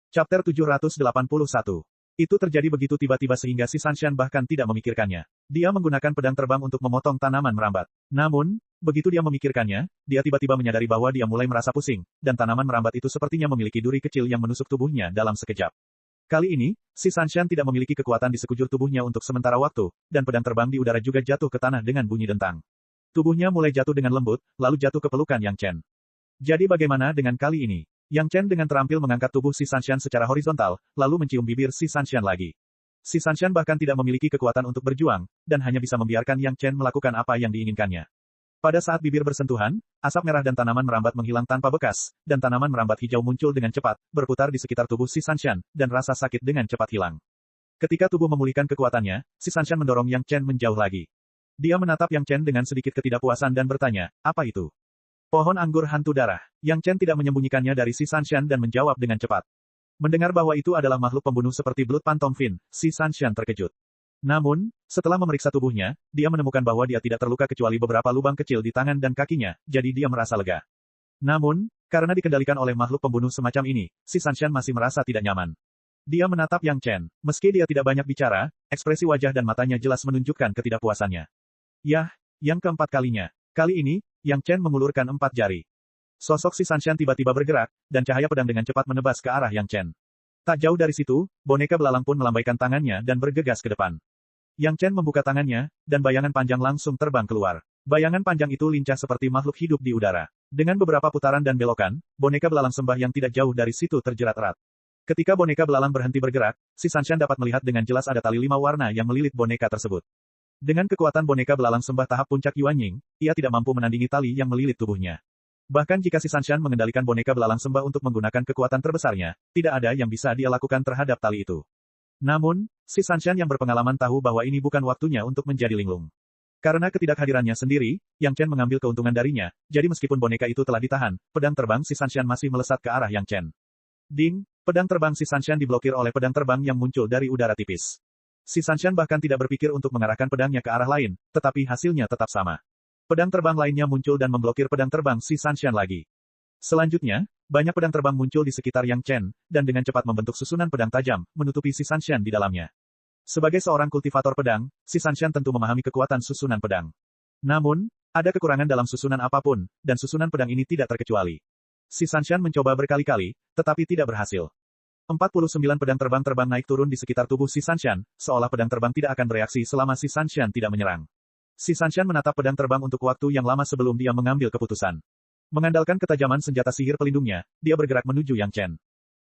Chapter 781. Itu terjadi begitu tiba-tiba sehingga si Sanshan bahkan tidak memikirkannya. Dia menggunakan pedang terbang untuk memotong tanaman merambat. Namun, begitu dia memikirkannya, dia tiba-tiba menyadari bahwa dia mulai merasa pusing, dan tanaman merambat itu sepertinya memiliki duri kecil yang menusuk tubuhnya dalam sekejap. Kali ini, si Sanshan tidak memiliki kekuatan di sekujur tubuhnya untuk sementara waktu, dan pedang terbang di udara juga jatuh ke tanah dengan bunyi dentang. Tubuhnya mulai jatuh dengan lembut, lalu jatuh ke pelukan Yang Chen. Jadi bagaimana dengan kali ini? Yang Chen dengan terampil mengangkat tubuh si Sanshan secara horizontal, lalu mencium bibir si Sanshan lagi. Si Sanshan bahkan tidak memiliki kekuatan untuk berjuang, dan hanya bisa membiarkan Yang Chen melakukan apa yang diinginkannya. Pada saat bibir bersentuhan, asap merah dan tanaman merambat menghilang tanpa bekas, dan tanaman merambat hijau muncul dengan cepat, berputar di sekitar tubuh si Sanshan, dan rasa sakit dengan cepat hilang. Ketika tubuh memulihkan kekuatannya, si Sanshan mendorong Yang Chen menjauh lagi. Dia menatap Yang Chen dengan sedikit ketidakpuasan dan bertanya, apa itu? Pohon anggur hantu darah. Yang Chen tidak menyembunyikannya dari si Sanshan dan menjawab dengan cepat. Mendengar bahwa itu adalah makhluk pembunuh seperti Blood Phantom Fin, si Sanshan terkejut. Namun, setelah memeriksa tubuhnya, dia menemukan bahwa dia tidak terluka kecuali beberapa lubang kecil di tangan dan kakinya, jadi dia merasa lega. Namun, karena dikendalikan oleh makhluk pembunuh semacam ini, si Sanshan masih merasa tidak nyaman. Dia menatap Yang Chen. Meski dia tidak banyak bicara, ekspresi wajah dan matanya jelas menunjukkan ketidakpuasannya. Yah, yang keempat kalinya. Kali ini, Yang Chen mengulurkan 4 jari. Sosok si Sanshan tiba-tiba bergerak, dan cahaya pedang dengan cepat menebas ke arah Yang Chen. Tak jauh dari situ, boneka belalang pun melambaikan tangannya dan bergegas ke depan. Yang Chen membuka tangannya, dan bayangan panjang langsung terbang keluar. Bayangan panjang itu lincah seperti makhluk hidup di udara. Dengan beberapa putaran dan belokan, boneka belalang sembah yang tidak jauh dari situ terjerat erat. Ketika boneka belalang berhenti bergerak, si Sanshan dapat melihat dengan jelas ada tali 5 warna yang melilit boneka tersebut. Dengan kekuatan boneka belalang sembah tahap puncak Yuanying, ia tidak mampu menandingi tali yang melilit tubuhnya. Bahkan jika si Sanshan mengendalikan boneka belalang sembah untuk menggunakan kekuatan terbesarnya, tidak ada yang bisa dia lakukan terhadap tali itu. Namun, si Sanshan yang berpengalaman tahu bahwa ini bukan waktunya untuk menjadi linglung. Karena ketidakhadirannya sendiri, Yang Chen mengambil keuntungan darinya, jadi meskipun boneka itu telah ditahan, pedang terbang si Sanshan masih melesat ke arah Yang Chen. Ding, pedang terbang si Sanshan diblokir oleh pedang terbang yang muncul dari udara tipis. Si Sanshan bahkan tidak berpikir untuk mengarahkan pedangnya ke arah lain, tetapi hasilnya tetap sama. Pedang terbang lainnya muncul dan memblokir pedang terbang si Sanshan lagi. Selanjutnya, banyak pedang terbang muncul di sekitar Yang Chen, dan dengan cepat membentuk susunan pedang tajam, menutupi si Sanshan di dalamnya. Sebagai seorang kultivator pedang, si Sanshan tentu memahami kekuatan susunan pedang. Namun, ada kekurangan dalam susunan apapun, dan susunan pedang ini tidak terkecuali. Si Sanshan mencoba berkali-kali, tetapi tidak berhasil. 49 pedang terbang naik turun di sekitar tubuh si Sanshan, seolah pedang terbang tidak akan bereaksi selama si Sanshan tidak menyerang. Si Sanshan menatap pedang terbang untuk waktu yang lama sebelum dia mengambil keputusan. Mengandalkan ketajaman senjata sihir pelindungnya, dia bergerak menuju Yang Chen.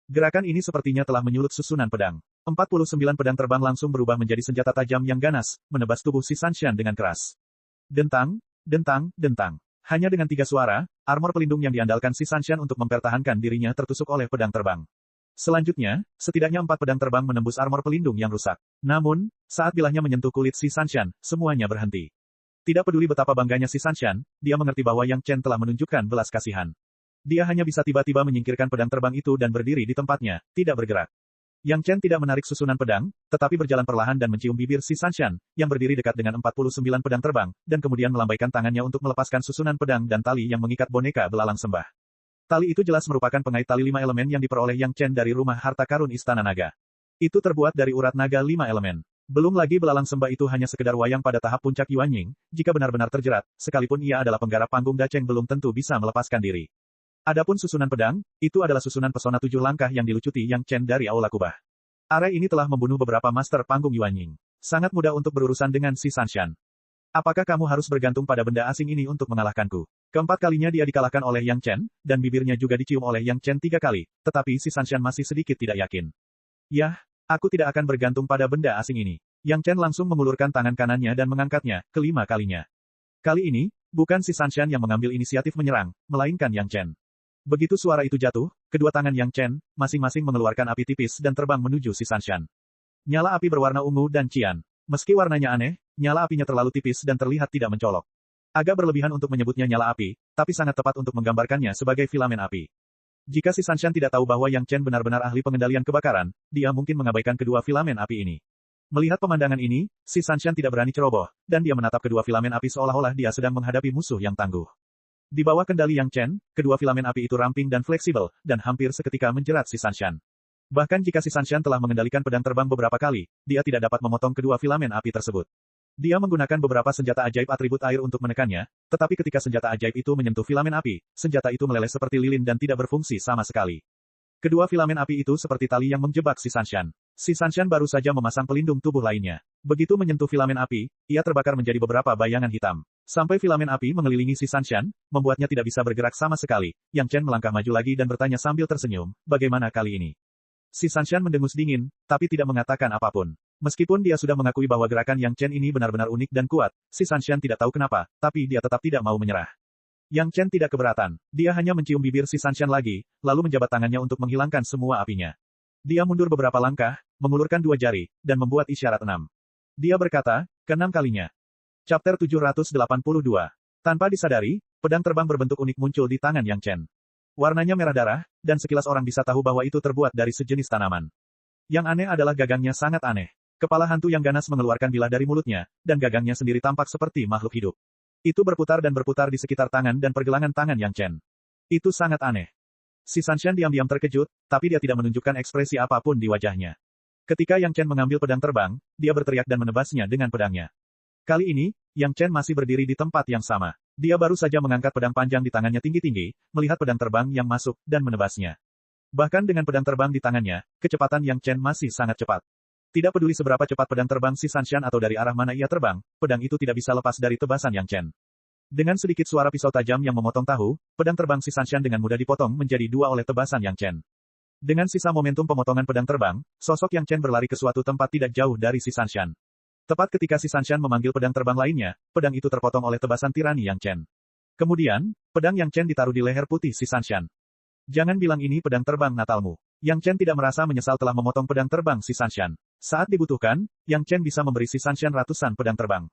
Gerakan ini sepertinya telah menyulut susunan pedang. 49 pedang terbang langsung berubah menjadi senjata tajam yang ganas, menebas tubuh si Sanshan dengan keras. Dentang, dentang, dentang. Hanya dengan 3 suara, armor pelindung yang diandalkan si Sanshan untuk mempertahankan dirinya tertusuk oleh pedang terbang. Selanjutnya, setidaknya 4 pedang terbang menembus armor pelindung yang rusak. Namun, saat bilahnya menyentuh kulit si Sanshan, semuanya berhenti. Tidak peduli betapa bangganya si Sanshan, dia mengerti bahwa Yang Chen telah menunjukkan belas kasihan. Dia hanya bisa tiba-tiba menyingkirkan pedang terbang itu dan berdiri di tempatnya, tidak bergerak. Yang Chen tidak menarik susunan pedang, tetapi berjalan perlahan dan mencium bibir si Sanshan, yang berdiri dekat dengan 49 pedang terbang, dan kemudian melambaikan tangannya untuk melepaskan susunan pedang dan tali yang mengikat boneka belalang sembah. Tali itu jelas merupakan pengait tali 5 elemen yang diperoleh Yang Chen dari rumah harta karun Istana Naga. Itu terbuat dari urat naga 5 elemen. Belum lagi belalang sembah itu hanya sekedar wayang pada tahap puncak Yuanying, jika benar-benar terjerat, sekalipun ia adalah penggarap panggung Dacheng belum tentu bisa melepaskan diri. Adapun susunan pedang, itu adalah susunan pesona 7 langkah yang dilucuti Yang Chen dari Aula Kubah. Area ini telah membunuh beberapa master panggung Yuanying. Sangat mudah untuk berurusan dengan si Sanshan. Apakah kamu harus bergantung pada benda asing ini untuk mengalahkanku? Keempat kalinya dia dikalahkan oleh Yang Chen, dan bibirnya juga dicium oleh Yang Chen 3 kali, tetapi si Sanshan masih sedikit tidak yakin. Yah, aku tidak akan bergantung pada benda asing ini. Yang Chen langsung mengulurkan tangan kanannya dan mengangkatnya, kelima kalinya. Kali ini, bukan si Sanshan yang mengambil inisiatif menyerang, melainkan Yang Chen. Begitu suara itu jatuh, kedua tangan Yang Chen, masing-masing mengeluarkan api tipis dan terbang menuju si Sanshan. Nyala api berwarna ungu dan cian. Meski warnanya aneh, nyala apinya terlalu tipis dan terlihat tidak mencolok. Agak berlebihan untuk menyebutnya nyala api, tapi sangat tepat untuk menggambarkannya sebagai filamen api. Jika si Sanshan tidak tahu bahwa Yang Chen benar-benar ahli pengendalian kebakaran, dia mungkin mengabaikan kedua filamen api ini. Melihat pemandangan ini, si Sanshan tidak berani ceroboh, dan dia menatap kedua filamen api seolah-olah dia sedang menghadapi musuh yang tangguh. Di bawah kendali Yang Chen, kedua filamen api itu ramping dan fleksibel, dan hampir seketika menjerat si Sanshan. Bahkan jika si Sanshan telah mengendalikan pedang terbang beberapa kali, dia tidak dapat memotong kedua filamen api tersebut. Dia menggunakan beberapa senjata ajaib atribut air untuk menekannya, tetapi ketika senjata ajaib itu menyentuh filamen api, senjata itu meleleh seperti lilin dan tidak berfungsi sama sekali. Kedua filamen api itu seperti tali yang menjebak si Sanshan. Si Sanshan baru saja memasang pelindung tubuh lainnya. Begitu menyentuh filamen api, ia terbakar menjadi beberapa bayangan hitam. Sampai filamen api mengelilingi si Sanshan, membuatnya tidak bisa bergerak sama sekali. Yang Chen melangkah maju lagi dan bertanya sambil tersenyum, bagaimana kali ini? Si Sanshan mendengus dingin, tapi tidak mengatakan apapun. Meskipun dia sudah mengakui bahwa gerakan Yang Chen ini benar-benar unik dan kuat, si Sanshan tidak tahu kenapa, tapi dia tetap tidak mau menyerah. Yang Chen tidak keberatan. Dia hanya mencium bibir si Sanshan lagi, lalu menjabat tangannya untuk menghilangkan semua apinya. Dia mundur beberapa langkah, mengulurkan dua jari, dan membuat isyarat 6. Dia berkata, ke-6 kalinya. Chapter 782. Tanpa disadari, pedang terbang berbentuk unik muncul di tangan Yang Chen. Warnanya merah darah, dan sekilas orang bisa tahu bahwa itu terbuat dari sejenis tanaman. Yang aneh adalah gagangnya sangat aneh. Kepala hantu yang ganas mengeluarkan bilah dari mulutnya, dan gagangnya sendiri tampak seperti makhluk hidup. Itu berputar dan berputar di sekitar tangan dan pergelangan tangan Yang Chen. Itu sangat aneh. Si Sanshan diam-diam terkejut, tapi dia tidak menunjukkan ekspresi apapun di wajahnya. Ketika Yang Chen mengambil pedang terbang, dia berteriak dan menebasnya dengan pedangnya. Kali ini, Yang Chen masih berdiri di tempat yang sama. Dia baru saja mengangkat pedang panjang di tangannya tinggi-tinggi, melihat pedang terbang yang masuk, dan menebasnya. Bahkan dengan pedang terbang di tangannya, kecepatan Yang Chen masih sangat cepat. Tidak peduli seberapa cepat pedang terbang si Sanshan atau dari arah mana ia terbang, pedang itu tidak bisa lepas dari tebasan Yang Chen. Dengan sedikit suara pisau tajam yang memotong tahu, pedang terbang si Sanshan dengan mudah dipotong menjadi dua oleh tebasan Yang Chen. Dengan sisa momentum pemotongan pedang terbang, sosok Yang Chen berlari ke suatu tempat tidak jauh dari si Sanshan. Tepat ketika si Sanshan memanggil pedang terbang lainnya, pedang itu terpotong oleh tebasan tirani Yang Chen. Kemudian, pedang Yang Chen ditaruh di leher putih si Sanshan. Jangan bilang ini pedang terbang natalmu. Yang Chen tidak merasa menyesal telah memotong pedang terbang si Sanshan. Saat dibutuhkan, Yang Chen bisa memberi si Sanshan ratusan pedang terbang.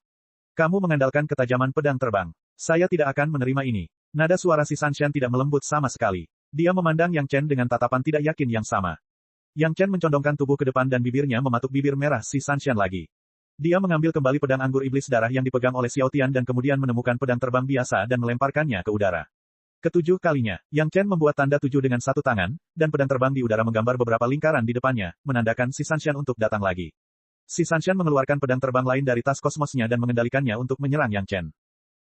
Kamu mengandalkan ketajaman pedang terbang. Saya tidak akan menerima ini. Nada suara si Sanshan tidak melembut sama sekali. Dia memandang Yang Chen dengan tatapan tidak yakin yang sama. Yang Chen mencondongkan tubuh ke depan dan bibirnya mematuk bibir merah si Sanshan lagi. Dia mengambil kembali pedang anggur iblis darah yang dipegang oleh Xiao Tian dan kemudian menemukan pedang terbang biasa dan melemparkannya ke udara. Ketujuh kalinya, Yang Chen membuat tanda 7 dengan satu tangan, dan pedang terbang di udara menggambar beberapa lingkaran di depannya, menandakan si Sanshan untuk datang lagi. Si Sanshan mengeluarkan pedang terbang lain dari tas kosmosnya dan mengendalikannya untuk menyerang Yang Chen.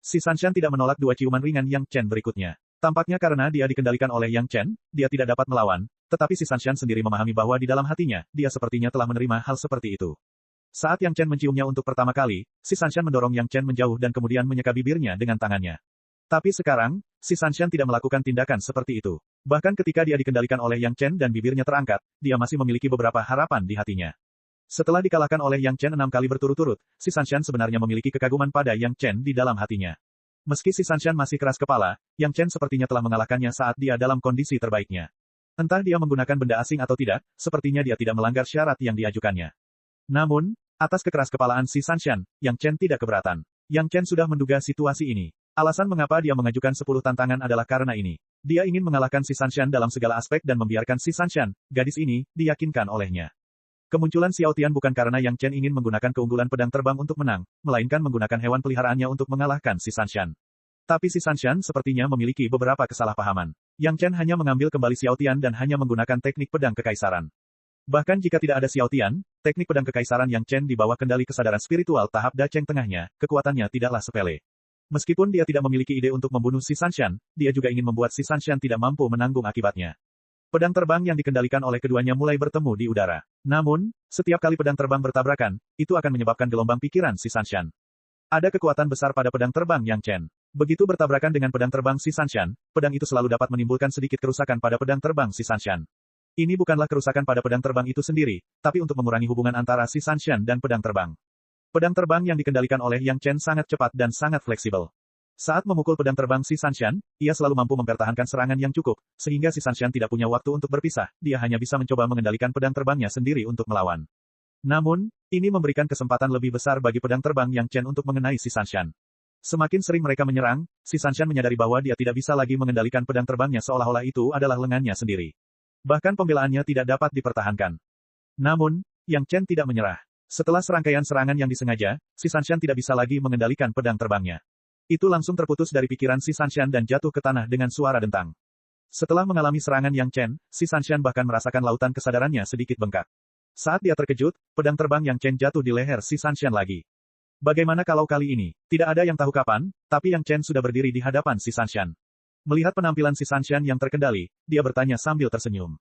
Si Sanshan tidak menolak dua ciuman ringan Yang Chen berikutnya. Tampaknya karena dia dikendalikan oleh Yang Chen, dia tidak dapat melawan, tetapi si Sanshan sendiri memahami bahwa di dalam hatinya, dia sepertinya telah menerima hal seperti itu. Saat Yang Chen menciumnya untuk pertama kali, si Sanshan mendorong Yang Chen menjauh dan kemudian menyeka bibirnya dengan tangannya. Tapi sekarang, si Sanshan tidak melakukan tindakan seperti itu. Bahkan ketika dia dikendalikan oleh Yang Chen dan bibirnya terangkat, dia masih memiliki beberapa harapan di hatinya. Setelah dikalahkan oleh Yang Chen 6 kali berturut-turut, si Sanshan sebenarnya memiliki kekaguman pada Yang Chen di dalam hatinya. Meski si Sanshan masih keras kepala, Yang Chen sepertinya telah mengalahkannya saat dia dalam kondisi terbaiknya. Entah dia menggunakan benda asing atau tidak, sepertinya dia tidak melanggar syarat yang diajukannya. Namun, atas kekeras kepalaan si Sanshan, Yang Chen tidak keberatan. Yang Chen sudah menduga situasi ini. Alasan mengapa dia mengajukan 10 tantangan adalah karena ini. Dia ingin mengalahkan si Sanshan dalam segala aspek dan membiarkan si Sanshan, gadis ini, diyakinkan olehnya. Kemunculan Xiao Tian bukan karena Yang Chen ingin menggunakan keunggulan pedang terbang untuk menang, melainkan menggunakan hewan peliharaannya untuk mengalahkan si Sanshan. Tapi si Sanshan sepertinya memiliki beberapa kesalahpahaman. Yang Chen hanya mengambil kembali Xiao Tian dan hanya menggunakan teknik pedang kekaisaran. Bahkan jika tidak ada Xiao Tian, teknik pedang kekaisaran Yang Chen di bawah kendali kesadaran spiritual tahap Dacheng tengahnya, kekuatannya tidaklah sepele. Meskipun dia tidak memiliki ide untuk membunuh si Sanshan, dia juga ingin membuat si Sanshan tidak mampu menanggung akibatnya. Pedang terbang yang dikendalikan oleh keduanya mulai bertemu di udara. Namun, setiap kali pedang terbang bertabrakan, itu akan menyebabkan gelombang pikiran si Sanshan. Ada kekuatan besar pada pedang terbang Yang Chen. Begitu bertabrakan dengan pedang terbang si Sanshan, pedang itu selalu dapat menimbulkan sedikit kerusakan pada pedang terbang si Sanshan. Ini bukanlah kerusakan pada pedang terbang itu sendiri, tapi untuk mengurangi hubungan antara si Sanshan dan pedang terbang. Pedang terbang yang dikendalikan oleh Yang Chen sangat cepat dan sangat fleksibel. Saat memukul pedang terbang si Sanshan, ia selalu mampu mempertahankan serangan yang cukup, sehingga si Sanshan tidak punya waktu untuk berpisah, dia hanya bisa mencoba mengendalikan pedang terbangnya sendiri untuk melawan. Namun, ini memberikan kesempatan lebih besar bagi pedang terbang Yang Chen untuk mengenai si Sanshan. Semakin sering mereka menyerang, si Sanshan menyadari bahwa dia tidak bisa lagi mengendalikan pedang terbangnya seolah-olah itu adalah lengannya sendiri. Bahkan pembelaannya tidak dapat dipertahankan. Namun, Yang Chen tidak menyerah. Setelah serangkaian serangan yang disengaja, si Sanshan tidak bisa lagi mengendalikan pedang terbangnya. Itu langsung terputus dari pikiran si Sanshan dan jatuh ke tanah dengan suara dentang. Setelah mengalami serangan Yang Chen, si Sanshan bahkan merasakan lautan kesadarannya sedikit bengkak. Saat dia terkejut, pedang terbang Yang Chen jatuh di leher si Sanshan lagi. Bagaimana kalau kali ini? Tidak ada yang tahu kapan, tapi Yang Chen sudah berdiri di hadapan si Sanshan. Melihat penampilan si Sanshan yang terkendali, dia bertanya sambil tersenyum.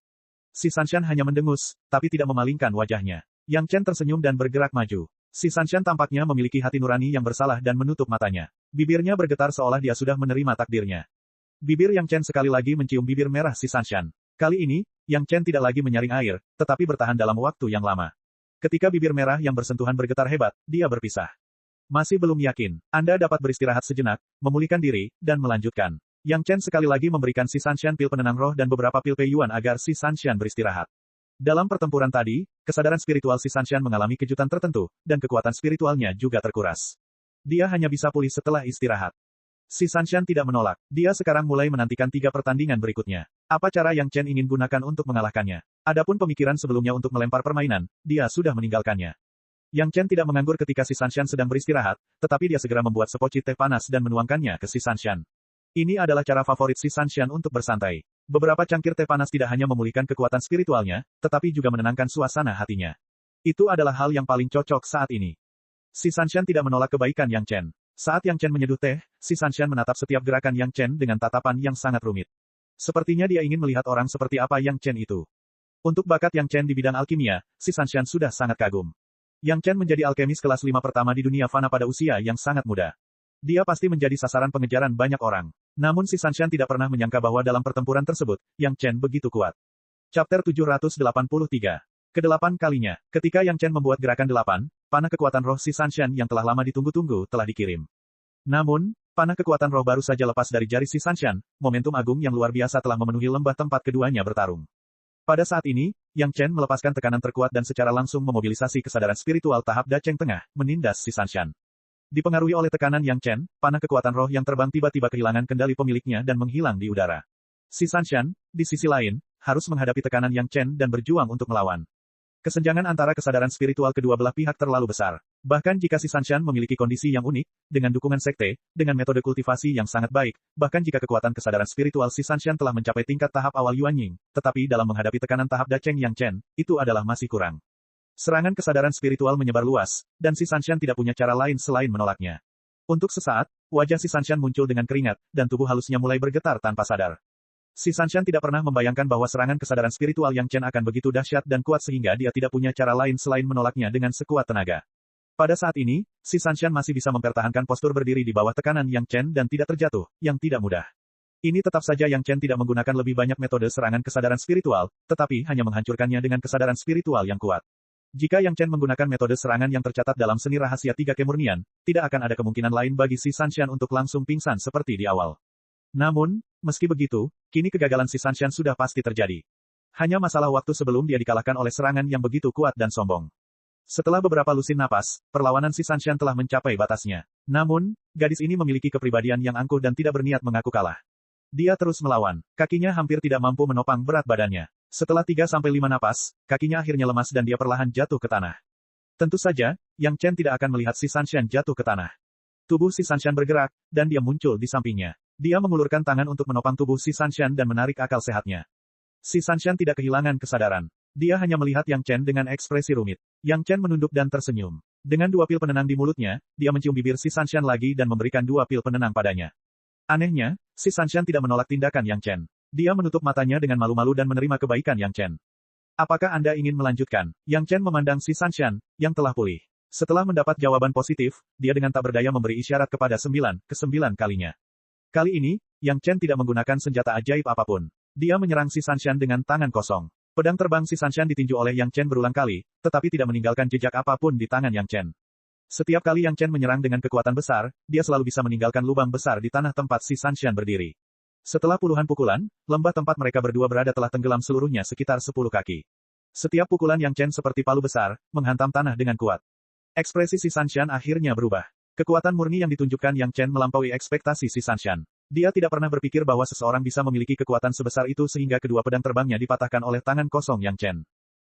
Si Sanshan hanya mendengus, tapi tidak memalingkan wajahnya. Yang Chen tersenyum dan bergerak maju. Si Sanshan tampaknya memiliki hati nurani yang bersalah dan menutup matanya. Bibirnya bergetar seolah dia sudah menerima takdirnya. Bibir Yang Chen sekali lagi mencium bibir merah si Sanshan. Kali ini, Yang Chen tidak lagi menyaring air, tetapi bertahan dalam waktu yang lama. Ketika bibir merah yang bersentuhan bergetar hebat, dia berpisah. Masih belum yakin, Anda dapat beristirahat sejenak, memulihkan diri, dan melanjutkan. Yang Chen sekali lagi memberikan si Sanshan pil penenang roh dan beberapa pil Peiyuan agar si Sanshan beristirahat. Dalam pertempuran tadi, kesadaran spiritual si Sanshan mengalami kejutan tertentu, dan kekuatan spiritualnya juga terkuras. Dia hanya bisa pulih setelah istirahat. Si Sanshan tidak menolak. Dia sekarang mulai menantikan 3 pertandingan berikutnya. Apa cara Yang Chen ingin gunakan untuk mengalahkannya? Adapun pemikiran sebelumnya untuk melempar permainan, dia sudah meninggalkannya. Yang Chen tidak menganggur ketika si Sanshan sedang beristirahat, tetapi dia segera membuat sepocit teh panas dan menuangkannya ke si Sanshan. Ini adalah cara favorit si Sanshan untuk bersantai. Beberapa cangkir teh panas tidak hanya memulihkan kekuatan spiritualnya, tetapi juga menenangkan suasana hatinya. Itu adalah hal yang paling cocok saat ini. Si Sanshan tidak menolak kebaikan Yang Chen. Saat Yang Chen menyeduh teh, si Sanshan menatap setiap gerakan Yang Chen dengan tatapan yang sangat rumit. Sepertinya dia ingin melihat orang seperti apa Yang Chen itu. Untuk bakat Yang Chen di bidang alkimia, si Sanshan sudah sangat kagum. Yang Chen menjadi alkemis kelas 5 pertama di dunia fana pada usia yang sangat muda. Dia pasti menjadi sasaran pengejaran banyak orang. Namun si Sanshan tidak pernah menyangka bahwa dalam pertempuran tersebut, Yang Chen begitu kuat. Chapter 783. Kedelapan kalinya, ketika Yang Chen membuat gerakan 8, panah kekuatan roh si Sanshan yang telah lama ditunggu-tunggu telah dikirim. Namun, panah kekuatan roh baru saja lepas dari jari si Sanshan, momentum agung yang luar biasa telah memenuhi lembah tempat keduanya bertarung. Pada saat ini, Yang Chen melepaskan tekanan terkuat dan secara langsung memobilisasi kesadaran spiritual tahap Dacheng Tengah, menindas si Sanshan. Dipengaruhi oleh tekanan Yang Chen, panah kekuatan roh yang terbang tiba-tiba kehilangan kendali pemiliknya dan menghilang di udara. Si Sanshan, di sisi lain, harus menghadapi tekanan Yang Chen dan berjuang untuk melawan. Kesenjangan antara kesadaran spiritual kedua belah pihak terlalu besar. Bahkan jika si Sanshan memiliki kondisi yang unik, dengan dukungan sekte, dengan metode kultivasi yang sangat baik, bahkan jika kekuatan kesadaran spiritual si Sanshan telah mencapai tingkat tahap awal Yuanying, tetapi dalam menghadapi tekanan tahap Dacheng Yang Chen, itu adalah masih kurang. Serangan kesadaran spiritual menyebar luas, dan si Sanshan tidak punya cara lain selain menolaknya. Untuk sesaat, wajah si Sanshan muncul dengan keringat, dan tubuh halusnya mulai bergetar tanpa sadar. Si Sanshan tidak pernah membayangkan bahwa serangan kesadaran spiritual Yang Chen akan begitu dahsyat dan kuat sehingga dia tidak punya cara lain selain menolaknya dengan sekuat tenaga. Pada saat ini, si Sanshan masih bisa mempertahankan postur berdiri di bawah tekanan Yang Chen dan tidak terjatuh, yang tidak mudah. Ini tetap saja Yang Chen tidak menggunakan lebih banyak metode serangan kesadaran spiritual, tetapi hanya menghancurkannya dengan kesadaran spiritual yang kuat. Jika Yang Chen menggunakan metode serangan yang tercatat dalam seni rahasia 3 kemurnian, tidak akan ada kemungkinan lain bagi si Sanshan untuk langsung pingsan seperti di awal. Namun, meski begitu, kini kegagalan si Sanshan sudah pasti terjadi. Hanya masalah waktu sebelum dia dikalahkan oleh serangan yang begitu kuat dan sombong. Setelah beberapa lusin napas, perlawanan si Sanshan telah mencapai batasnya. Namun, gadis ini memiliki kepribadian yang angkuh dan tidak berniat mengaku kalah. Dia terus melawan. Kakinya hampir tidak mampu menopang berat badannya. Setelah 3-5 napas, kakinya akhirnya lemas dan dia perlahan jatuh ke tanah. Tentu saja, Yang Chen tidak akan melihat si Sanshan jatuh ke tanah. Tubuh si Sanshan bergerak, dan dia muncul di sampingnya. Dia mengulurkan tangan untuk menopang tubuh si Sanshan dan menarik akal sehatnya. Si Sanshan tidak kehilangan kesadaran. Dia hanya melihat Yang Chen dengan ekspresi rumit. Yang Chen menunduk dan tersenyum. Dengan 2 pil penenang di mulutnya, dia mencium bibir si Sanshan lagi dan memberikan 2 pil penenang padanya. Anehnya, si Sanshan tidak menolak tindakan Yang Chen. Dia menutup matanya dengan malu-malu dan menerima kebaikan Yang Chen. Apakah Anda ingin melanjutkan? Yang Chen memandang si Sanshan, yang telah pulih. Setelah mendapat jawaban positif, dia dengan tak berdaya memberi isyarat kepada 9 kalinya. Kali ini, Yang Chen tidak menggunakan senjata ajaib apapun. Dia menyerang si Sanshan dengan tangan kosong. Pedang terbang si Sanshan ditinju oleh Yang Chen berulang kali, tetapi tidak meninggalkan jejak apapun di tangan Yang Chen. Setiap kali Yang Chen menyerang dengan kekuatan besar, dia selalu bisa meninggalkan lubang besar di tanah tempat si Sanshan berdiri. Setelah puluhan pukulan, lembah tempat mereka berdua berada telah tenggelam seluruhnya sekitar 10 kaki. Setiap pukulan Yang Chen seperti palu besar, menghantam tanah dengan kuat. Ekspresi si Sanshan akhirnya berubah. Kekuatan murni yang ditunjukkan Yang Chen melampaui ekspektasi si Sanshan. Dia tidak pernah berpikir bahwa seseorang bisa memiliki kekuatan sebesar itu sehingga kedua pedang terbangnya dipatahkan oleh tangan kosong Yang Chen.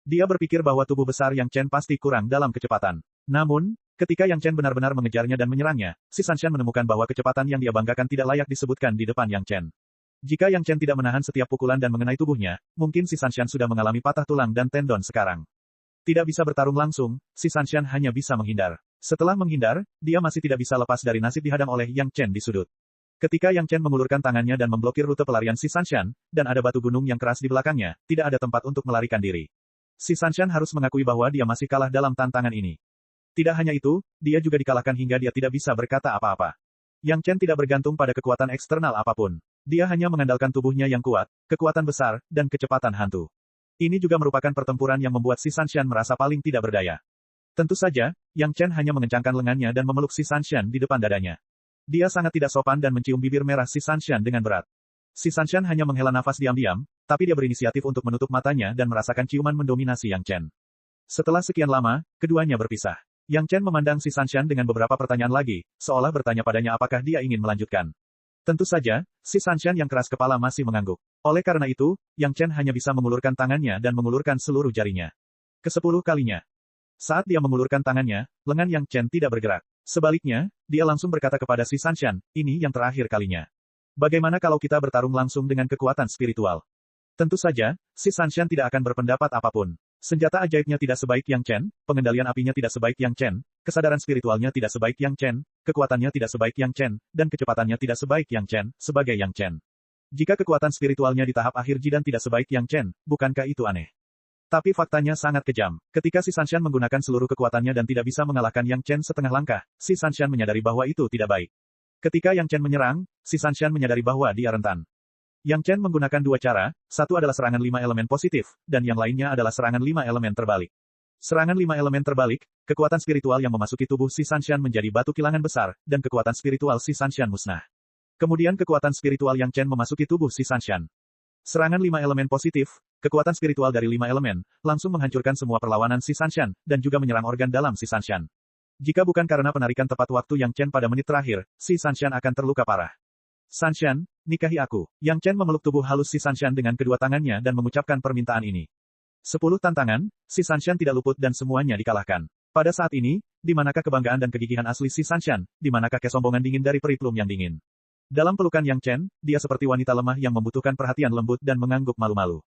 Dia berpikir bahwa tubuh besar Yang Chen pasti kurang dalam kecepatan. Namun, ketika Yang Chen benar-benar mengejarnya dan menyerangnya, si Sanshan menemukan bahwa kecepatan yang dia banggakan tidak layak disebutkan di depan Yang Chen. Jika Yang Chen tidak menahan setiap pukulan dan mengenai tubuhnya, mungkin si Sanshan sudah mengalami patah tulang dan tendon sekarang. Tidak bisa bertarung langsung, si Sanshan hanya bisa menghindar. Setelah menghindar, dia masih tidak bisa lepas dari nasib dihadang oleh Yang Chen di sudut. Ketika Yang Chen mengulurkan tangannya dan memblokir rute pelarian si Sanshan, dan ada batu gunung yang keras di belakangnya, tidak ada tempat untuk melarikan diri. Si Sanshan harus mengakui bahwa dia masih kalah dalam tantangan ini. Tidak hanya itu, dia juga dikalahkan hingga dia tidak bisa berkata apa-apa. Yang Chen tidak bergantung pada kekuatan eksternal apapun. Dia hanya mengandalkan tubuhnya yang kuat, kekuatan besar, dan kecepatan hantu. Ini juga merupakan pertempuran yang membuat si Sanshan merasa paling tidak berdaya. Tentu saja, Yang Chen hanya mengencangkan lengannya dan memeluk si Sanshan di depan dadanya. Dia sangat tidak sopan dan mencium bibir merah si Sanshan dengan berat. Si Sanshan hanya menghela nafas diam-diam, tapi dia berinisiatif untuk menutup matanya dan merasakan ciuman mendominasi Yang Chen. Setelah sekian lama, keduanya berpisah. Yang Chen memandang si Sanshan dengan beberapa pertanyaan lagi, seolah bertanya padanya apakah dia ingin melanjutkan. Tentu saja, si Sanshan yang keras kepala masih mengangguk. Oleh karena itu, Yang Chen hanya bisa mengulurkan tangannya dan mengulurkan seluruh jarinya. Ke-10 kalinya. Saat dia mengulurkan tangannya, lengan Yang Chen tidak bergerak. Sebaliknya, dia langsung berkata kepada si Sanshan, ini yang terakhir kalinya. Bagaimana kalau kita bertarung langsung dengan kekuatan spiritual? Tentu saja, si Sanshan tidak akan berpendapat apapun. Senjata ajaibnya tidak sebaik Yang Chen, pengendalian apinya tidak sebaik Yang Chen, kesadaran spiritualnya tidak sebaik Yang Chen, kekuatannya tidak sebaik Yang Chen, dan kecepatannya tidak sebaik Yang Chen, sebagai Yang Chen. Jika kekuatan spiritualnya di tahap akhir Jidan tidak sebaik Yang Chen, bukankah itu aneh? Tapi faktanya sangat kejam. Ketika si Sanshan menggunakan seluruh kekuatannya dan tidak bisa mengalahkan Yang Chen setengah langkah, si Sanshan menyadari bahwa itu tidak baik. Ketika Yang Chen menyerang, si Sanshan menyadari bahwa dia rentan. Yang Chen menggunakan dua cara, satu adalah serangan 5 elemen positif, dan yang lainnya adalah serangan 5 elemen terbalik. Serangan 5 elemen terbalik, kekuatan spiritual yang memasuki tubuh si Sanshan menjadi batu kilangan besar, dan kekuatan spiritual si Sanshan musnah. Kemudian kekuatan spiritual Yang Chen memasuki tubuh si Sanshan. Serangan 5 elemen positif, kekuatan spiritual dari 5 elemen, langsung menghancurkan semua perlawanan si Sanshan, dan juga menyerang organ dalam si Sanshan. Jika bukan karena penarikan tepat waktu Yang Chen pada menit terakhir, si Sanshan akan terluka parah. Sanshan, nikahi aku. Yang Chen memeluk tubuh halus si Sanshan dengan kedua tangannya dan mengucapkan permintaan ini. 10 tantangan, si Sanshan tidak luput dan semuanya dikalahkan. Pada saat ini, di manakah kebanggaan dan kegigihan asli si Sanshan, di manakah kesombongan dingin dari peri plum yang dingin? Dalam pelukan Yang Chen, dia seperti wanita lemah yang membutuhkan perhatian lembut dan mengangguk malu-malu.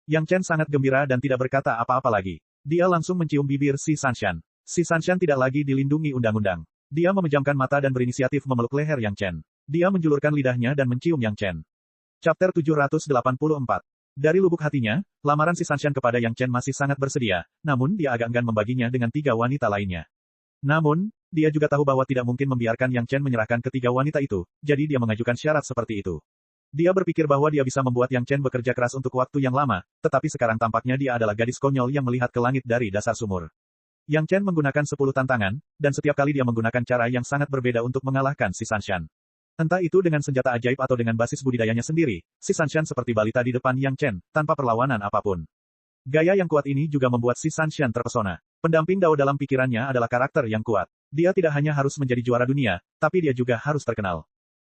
Yang Chen sangat gembira dan tidak berkata apa-apa lagi. Dia langsung mencium bibir si Sanshan. Si Sanshan tidak lagi dilindungi undang-undang. Dia memejamkan mata dan berinisiatif memeluk leher Yang Chen. Dia menjulurkan lidahnya dan mencium Yang Chen. Chapter 784. Dari lubuk hatinya, lamaran si Sanshan kepada Yang Chen masih sangat bersedia, namun dia agak enggan membaginya dengan 3 wanita lainnya. Namun, dia juga tahu bahwa tidak mungkin membiarkan Yang Chen menyerahkan ketiga wanita itu, jadi dia mengajukan syarat seperti itu. Dia berpikir bahwa dia bisa membuat Yang Chen bekerja keras untuk waktu yang lama, tetapi sekarang tampaknya dia adalah gadis konyol yang melihat ke langit dari dasar sumur. Yang Chen menggunakan 10 tantangan, dan setiap kali dia menggunakan cara yang sangat berbeda untuk mengalahkan si Sanshan. Entah itu dengan senjata ajaib atau dengan basis budidayanya sendiri, si Sanshan seperti balita di depan Yang Chen, tanpa perlawanan apapun. Gaya yang kuat ini juga membuat si Sanshan terpesona. Pendamping Dao dalam pikirannya adalah karakter yang kuat. Dia tidak hanya harus menjadi juara dunia, tapi dia juga harus terkenal.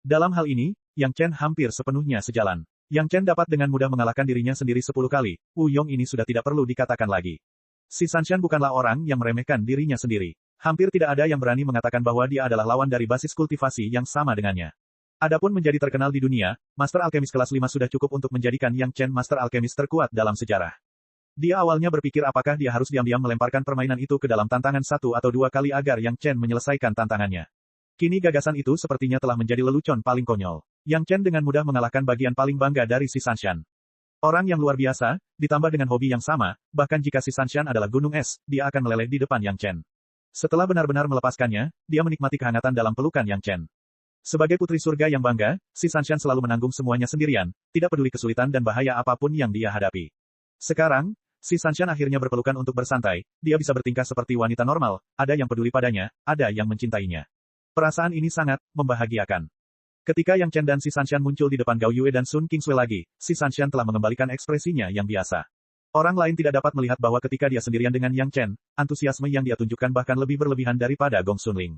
Dalam hal ini, Yang Chen hampir sepenuhnya sejalan. Yang Chen dapat dengan mudah mengalahkan dirinya sendiri 10 kali, Wu Yong ini sudah tidak perlu dikatakan lagi. Si Sanshan bukanlah orang yang meremehkan dirinya sendiri. Hampir tidak ada yang berani mengatakan bahwa dia adalah lawan dari basis kultivasi yang sama dengannya. Adapun menjadi terkenal di dunia, Master Alkemis kelas 5 sudah cukup untuk menjadikan Yang Chen Master Alkemis terkuat dalam sejarah. Dia awalnya berpikir apakah dia harus diam-diam melemparkan permainan itu ke dalam tantangan 1 atau 2 kali agar Yang Chen menyelesaikan tantangannya. Kini gagasan itu sepertinya telah menjadi lelucon paling konyol. Yang Chen dengan mudah mengalahkan bagian paling bangga dari si Sanshan. Orang yang luar biasa, ditambah dengan hobi yang sama, bahkan jika si Sanshan adalah gunung es, dia akan meleleh di depan Yang Chen. Setelah benar-benar melepaskannya, dia menikmati kehangatan dalam pelukan Yang Chen. Sebagai putri surga yang bangga, si Sanshan selalu menanggung semuanya sendirian, tidak peduli kesulitan dan bahaya apapun yang dia hadapi. Sekarang, si Sanshan akhirnya berpelukan untuk bersantai, dia bisa bertingkah seperti wanita normal, ada yang peduli padanya, ada yang mencintainya. Perasaan ini sangat membahagiakan. Ketika Yang Chen dan si Sanshan muncul di depan Gao Yue dan Sun Kingsui lagi, si Sanshan telah mengembalikan ekspresinya yang biasa. Orang lain tidak dapat melihat bahwa ketika dia sendirian dengan Yang Chen, antusiasme yang dia tunjukkan bahkan lebih berlebihan daripada Gong Sunling.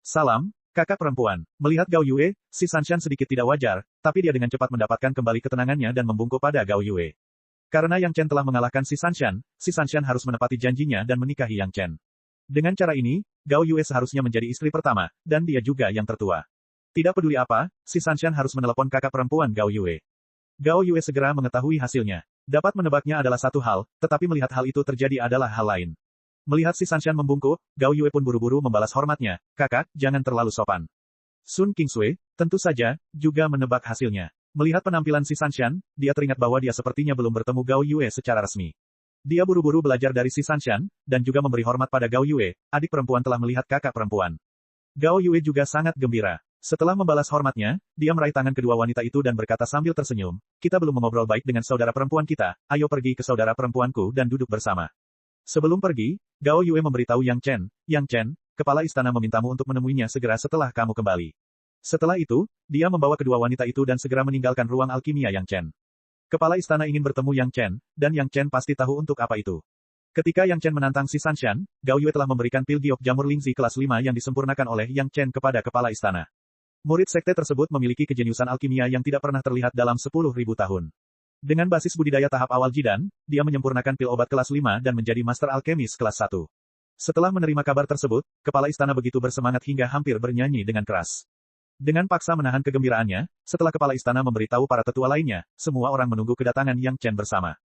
Salam, kakak perempuan. Melihat Gao Yue, si Sanshan sedikit tidak wajar, tapi dia dengan cepat mendapatkan kembali ketenangannya dan membungkuk pada Gao Yue. Karena Yang Chen telah mengalahkan si Sanshan harus menepati janjinya dan menikahi Yang Chen. Dengan cara ini, Gao Yue seharusnya menjadi istri pertama, dan dia juga yang tertua. Tidak peduli apa, si Sanshan harus menelepon kakak perempuan Gao Yue. Gao Yue segera mengetahui hasilnya. Dapat menebaknya adalah satu hal, tetapi melihat hal itu terjadi adalah hal lain. Melihat si Sanshan membungkuk, Gao Yue pun buru-buru membalas hormatnya, "Kakak, jangan terlalu sopan." Sun Qingsui, tentu saja, juga menebak hasilnya. Melihat penampilan si Sanshan, dia teringat bahwa dia sepertinya belum bertemu Gao Yue secara resmi. Dia buru-buru belajar dari si Sanshan, dan juga memberi hormat pada Gao Yue, adik perempuan telah melihat kakak perempuan. Gao Yue juga sangat gembira. Setelah membalas hormatnya, dia meraih tangan kedua wanita itu dan berkata sambil tersenyum, "Kita belum mengobrol baik dengan saudara perempuan kita, ayo pergi ke saudara perempuanku dan duduk bersama." Sebelum pergi, Gao Yue memberitahu Yang Chen, kepala istana memintamu untuk menemuinya segera setelah kamu kembali. Setelah itu, dia membawa kedua wanita itu dan segera meninggalkan ruang alkimia Yang Chen. Kepala istana ingin bertemu Yang Chen, dan Yang Chen pasti tahu untuk apa itu. Ketika Yang Chen menantang si Sanshan, Gao Yue telah memberikan pil giok jamur Lingzi kelas 5 yang disempurnakan oleh Yang Chen kepada kepala istana. Murid sekte tersebut memiliki kejeniusan alkimia yang tidak pernah terlihat dalam 10.000 tahun. Dengan basis budidaya tahap awal Jidan, dia menyempurnakan pil obat kelas 5 dan menjadi master alkemis kelas 1. Setelah menerima kabar tersebut, kepala istana begitu bersemangat hingga hampir bernyanyi dengan keras. Dengan paksa menahan kegembiraannya, setelah kepala istana memberitahu para tetua lainnya, semua orang menunggu kedatangan Yang Chen bersama.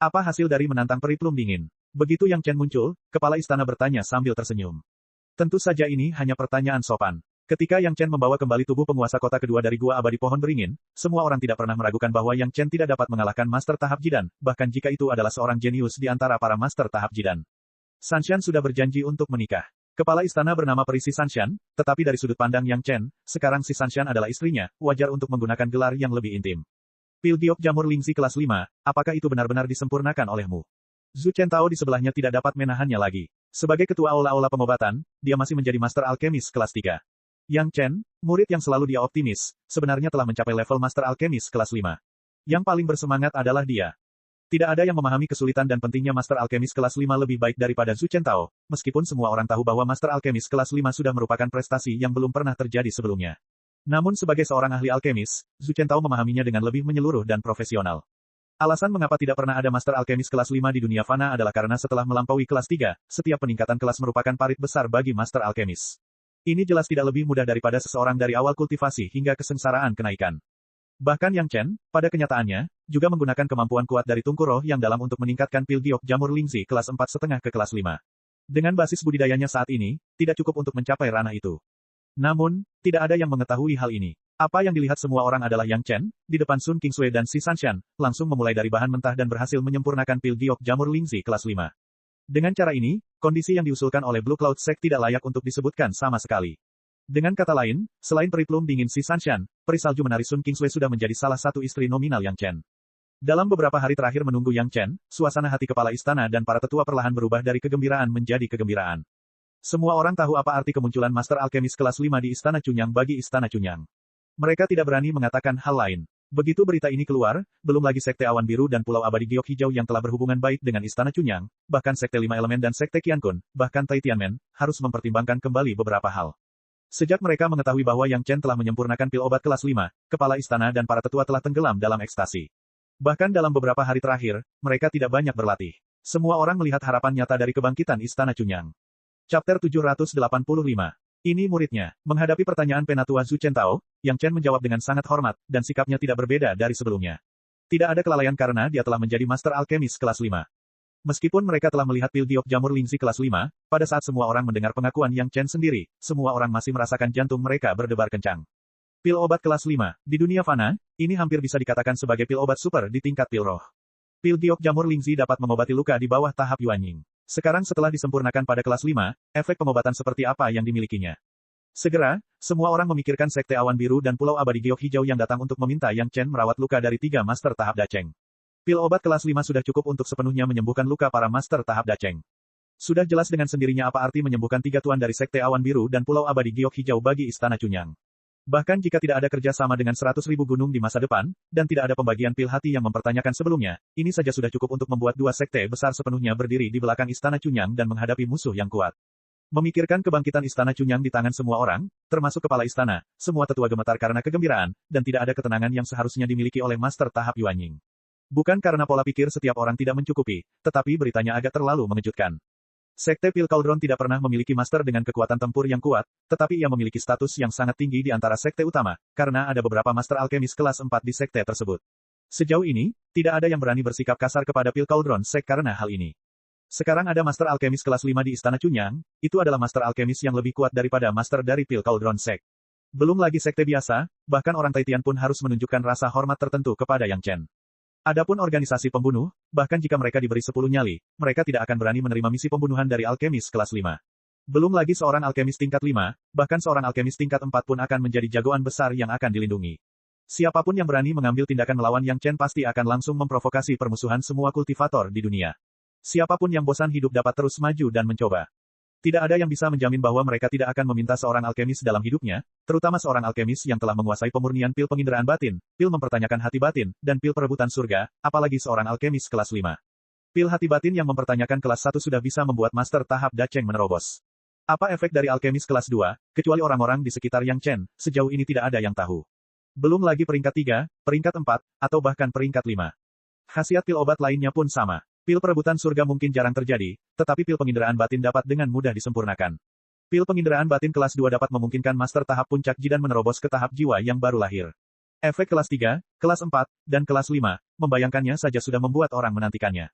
Apa hasil dari menantang peri plum dingin? Begitu Yang Chen muncul, kepala istana bertanya sambil tersenyum. Tentu saja ini hanya pertanyaan sopan. Ketika Yang Chen membawa kembali tubuh penguasa kota kedua dari Gua Abadi Pohon Beringin, semua orang tidak pernah meragukan bahwa Yang Chen tidak dapat mengalahkan master tahap Jidan, bahkan jika itu adalah seorang jenius di antara para master tahap Jidan. Sanshan sudah berjanji untuk menikah. Kepala istana bernama peri si Sanshan, tetapi dari sudut pandang Yang Chen, sekarang si Sanshan adalah istrinya, wajar untuk menggunakan gelar yang lebih intim. Pil giok jamur Lingzi kelas 5, apakah itu benar-benar disempurnakan olehmu? Zhu Chentao di sebelahnya tidak dapat menahannya lagi. Sebagai ketua aula-aula pengobatan, dia masih menjadi master alkemis kelas 3. Yang Chen, murid yang selalu dia optimis, sebenarnya telah mencapai level master alkemis kelas 5. Yang paling bersemangat adalah dia. Tidak ada yang memahami kesulitan dan pentingnya Master Alkemis kelas 5 lebih baik daripada Zhu Chentao, meskipun semua orang tahu bahwa Master Alkemis kelas 5 sudah merupakan prestasi yang belum pernah terjadi sebelumnya. Namun sebagai seorang ahli alkemis, Zhu Chentao memahaminya dengan lebih menyeluruh dan profesional. Alasan mengapa tidak pernah ada Master Alkemis kelas 5 di dunia fana adalah karena setelah melampaui kelas 3, setiap peningkatan kelas merupakan parit besar bagi Master Alkemis. Ini jelas tidak lebih mudah daripada seseorang dari awal kultivasi hingga kesengsaraan kenaikan. Bahkan Yang Chen, pada kenyataannya, juga menggunakan kemampuan kuat dari Tungku Roh yang dalam untuk meningkatkan pil giok jamur Lingzi kelas 4,5 ke kelas 5. Dengan basis budidayanya saat ini, tidak cukup untuk mencapai ranah itu. Namun, tidak ada yang mengetahui hal ini. Apa yang dilihat semua orang adalah Yang Chen, di depan Sun Qingsui dan si Sanshan, langsung memulai dari bahan mentah dan berhasil menyempurnakan pil giok jamur Lingzi kelas 5. Dengan cara ini, kondisi yang diusulkan oleh Blue Cloud Sect tidak layak untuk disebutkan sama sekali. Dengan kata lain, selain peri plum dingin si Sanshan, peri salju menari Sun Qingsui sudah menjadi salah satu istri nominal Yang Chen. Dalam beberapa hari terakhir menunggu Yang Chen, suasana hati kepala istana dan para tetua perlahan berubah dari kegembiraan menjadi kegembiraan. Semua orang tahu apa arti kemunculan Master Alkemis kelas 5 di Istana Cunyang bagi Istana Cunyang. Mereka tidak berani mengatakan hal lain. Begitu berita ini keluar, belum lagi Sekte Awan Biru dan Pulau Abadi Giok Hijau yang telah berhubungan baik dengan Istana Cunyang, bahkan Sekte Lima Elemen dan Sekte Qiankun, bahkan Tai Tianmen, harus mempertimbangkan kembali beberapa hal. Sejak mereka mengetahui bahwa Yang Chen telah menyempurnakan pil obat kelas 5, kepala istana dan para tetua telah tenggelam dalam ekstasi. Bahkan dalam beberapa hari terakhir, mereka tidak banyak berlatih. Semua orang melihat harapan nyata dari kebangkitan Istana Cunyang. Chapter 785. Ini muridnya. Menghadapi pertanyaan penatua Zhu Chentao, Yang Chen menjawab dengan sangat hormat, dan sikapnya tidak berbeda dari sebelumnya. Tidak ada kelalaian karena dia telah menjadi Master Alkemis kelas 5. Meskipun mereka telah melihat pil giok jamur Lingzi kelas 5, pada saat semua orang mendengar pengakuan Yang Chen sendiri, semua orang masih merasakan jantung mereka berdebar kencang. Pil obat kelas 5, di dunia fana, ini hampir bisa dikatakan sebagai pil obat super di tingkat pil roh. Pil giok jamur Lingzi dapat mengobati luka di bawah tahap Yuanying. Sekarang setelah disempurnakan pada kelas 5, efek pengobatan seperti apa yang dimilikinya? Segera, semua orang memikirkan Sekte Awan Biru dan Pulau Abadi Giok Hijau yang datang untuk meminta Yang Chen merawat luka dari 3 master tahap Dacheng. Pil obat kelas 5 sudah cukup untuk sepenuhnya menyembuhkan luka para master tahap Dacheng. Sudah jelas dengan sendirinya apa arti menyembuhkan 3 tuan dari Sekte Awan Biru dan Pulau Abadi Giok Hijau bagi Istana Cunyang. Bahkan jika tidak ada kerja sama dengan 100.000 gunung di masa depan, dan tidak ada pembagian pil hati yang mempertanyakan sebelumnya, ini saja sudah cukup untuk membuat 2 sekte besar sepenuhnya berdiri di belakang Istana Cunyang dan menghadapi musuh yang kuat. Memikirkan kebangkitan Istana Cunyang di tangan semua orang, termasuk kepala istana, semua tetua gemetar karena kegembiraan, dan tidak ada ketenangan yang seharusnya dimiliki oleh master tahap Yuanying. Bukan karena pola pikir setiap orang tidak mencukupi, tetapi beritanya agak terlalu mengejutkan. Sekte Pil Cauldron tidak pernah memiliki master dengan kekuatan tempur yang kuat, tetapi ia memiliki status yang sangat tinggi di antara sekte utama, karena ada beberapa master alkemis kelas 4 di sekte tersebut. Sejauh ini, tidak ada yang berani bersikap kasar kepada Pil Cauldron Sect karena hal ini. Sekarang ada Master Alkemis kelas 5 di Istana Chunyang, itu adalah Master Alkemis yang lebih kuat daripada Master dari Pil Cauldron Sect. Belum lagi sekte biasa, bahkan orang Taitian pun harus menunjukkan rasa hormat tertentu kepada Yang Chen. Adapun organisasi pembunuh, bahkan jika mereka diberi 10 nyali, mereka tidak akan berani menerima misi pembunuhan dari alkemis kelas 5. Belum lagi seorang alkemis tingkat 5, bahkan seorang alkemis tingkat 4 pun akan menjadi jagoan besar yang akan dilindungi. Siapapun yang berani mengambil tindakan melawan Yang Chen pasti akan langsung memprovokasi permusuhan semua kultivator di dunia. Siapapun yang bosan hidup dapat terus maju dan mencoba. Tidak ada yang bisa menjamin bahwa mereka tidak akan meminta seorang alkemis dalam hidupnya, terutama seorang alkemis yang telah menguasai pemurnian pil penginderaan batin, pil mempertanyakan hati batin, dan pil perebutan surga, apalagi seorang alkemis kelas 5. Pil hati batin yang mempertanyakan kelas 1 sudah bisa membuat master tahap Dacheng menerobos. Apa efek dari alkemis kelas 2, kecuali orang-orang di sekitar Yang Chen, sejauh ini tidak ada yang tahu. Belum lagi peringkat 3, peringkat 4, atau bahkan peringkat 5. Khasiat pil obat lainnya pun sama. Pil perebutan surga mungkin jarang terjadi, tetapi pil penginderaan batin dapat dengan mudah disempurnakan. Pil penginderaan batin kelas 2 dapat memungkinkan master tahap puncak jidan menerobos ke tahap jiwa yang baru lahir. Efek kelas 3, kelas 4, dan kelas 5, membayangkannya saja sudah membuat orang menantikannya.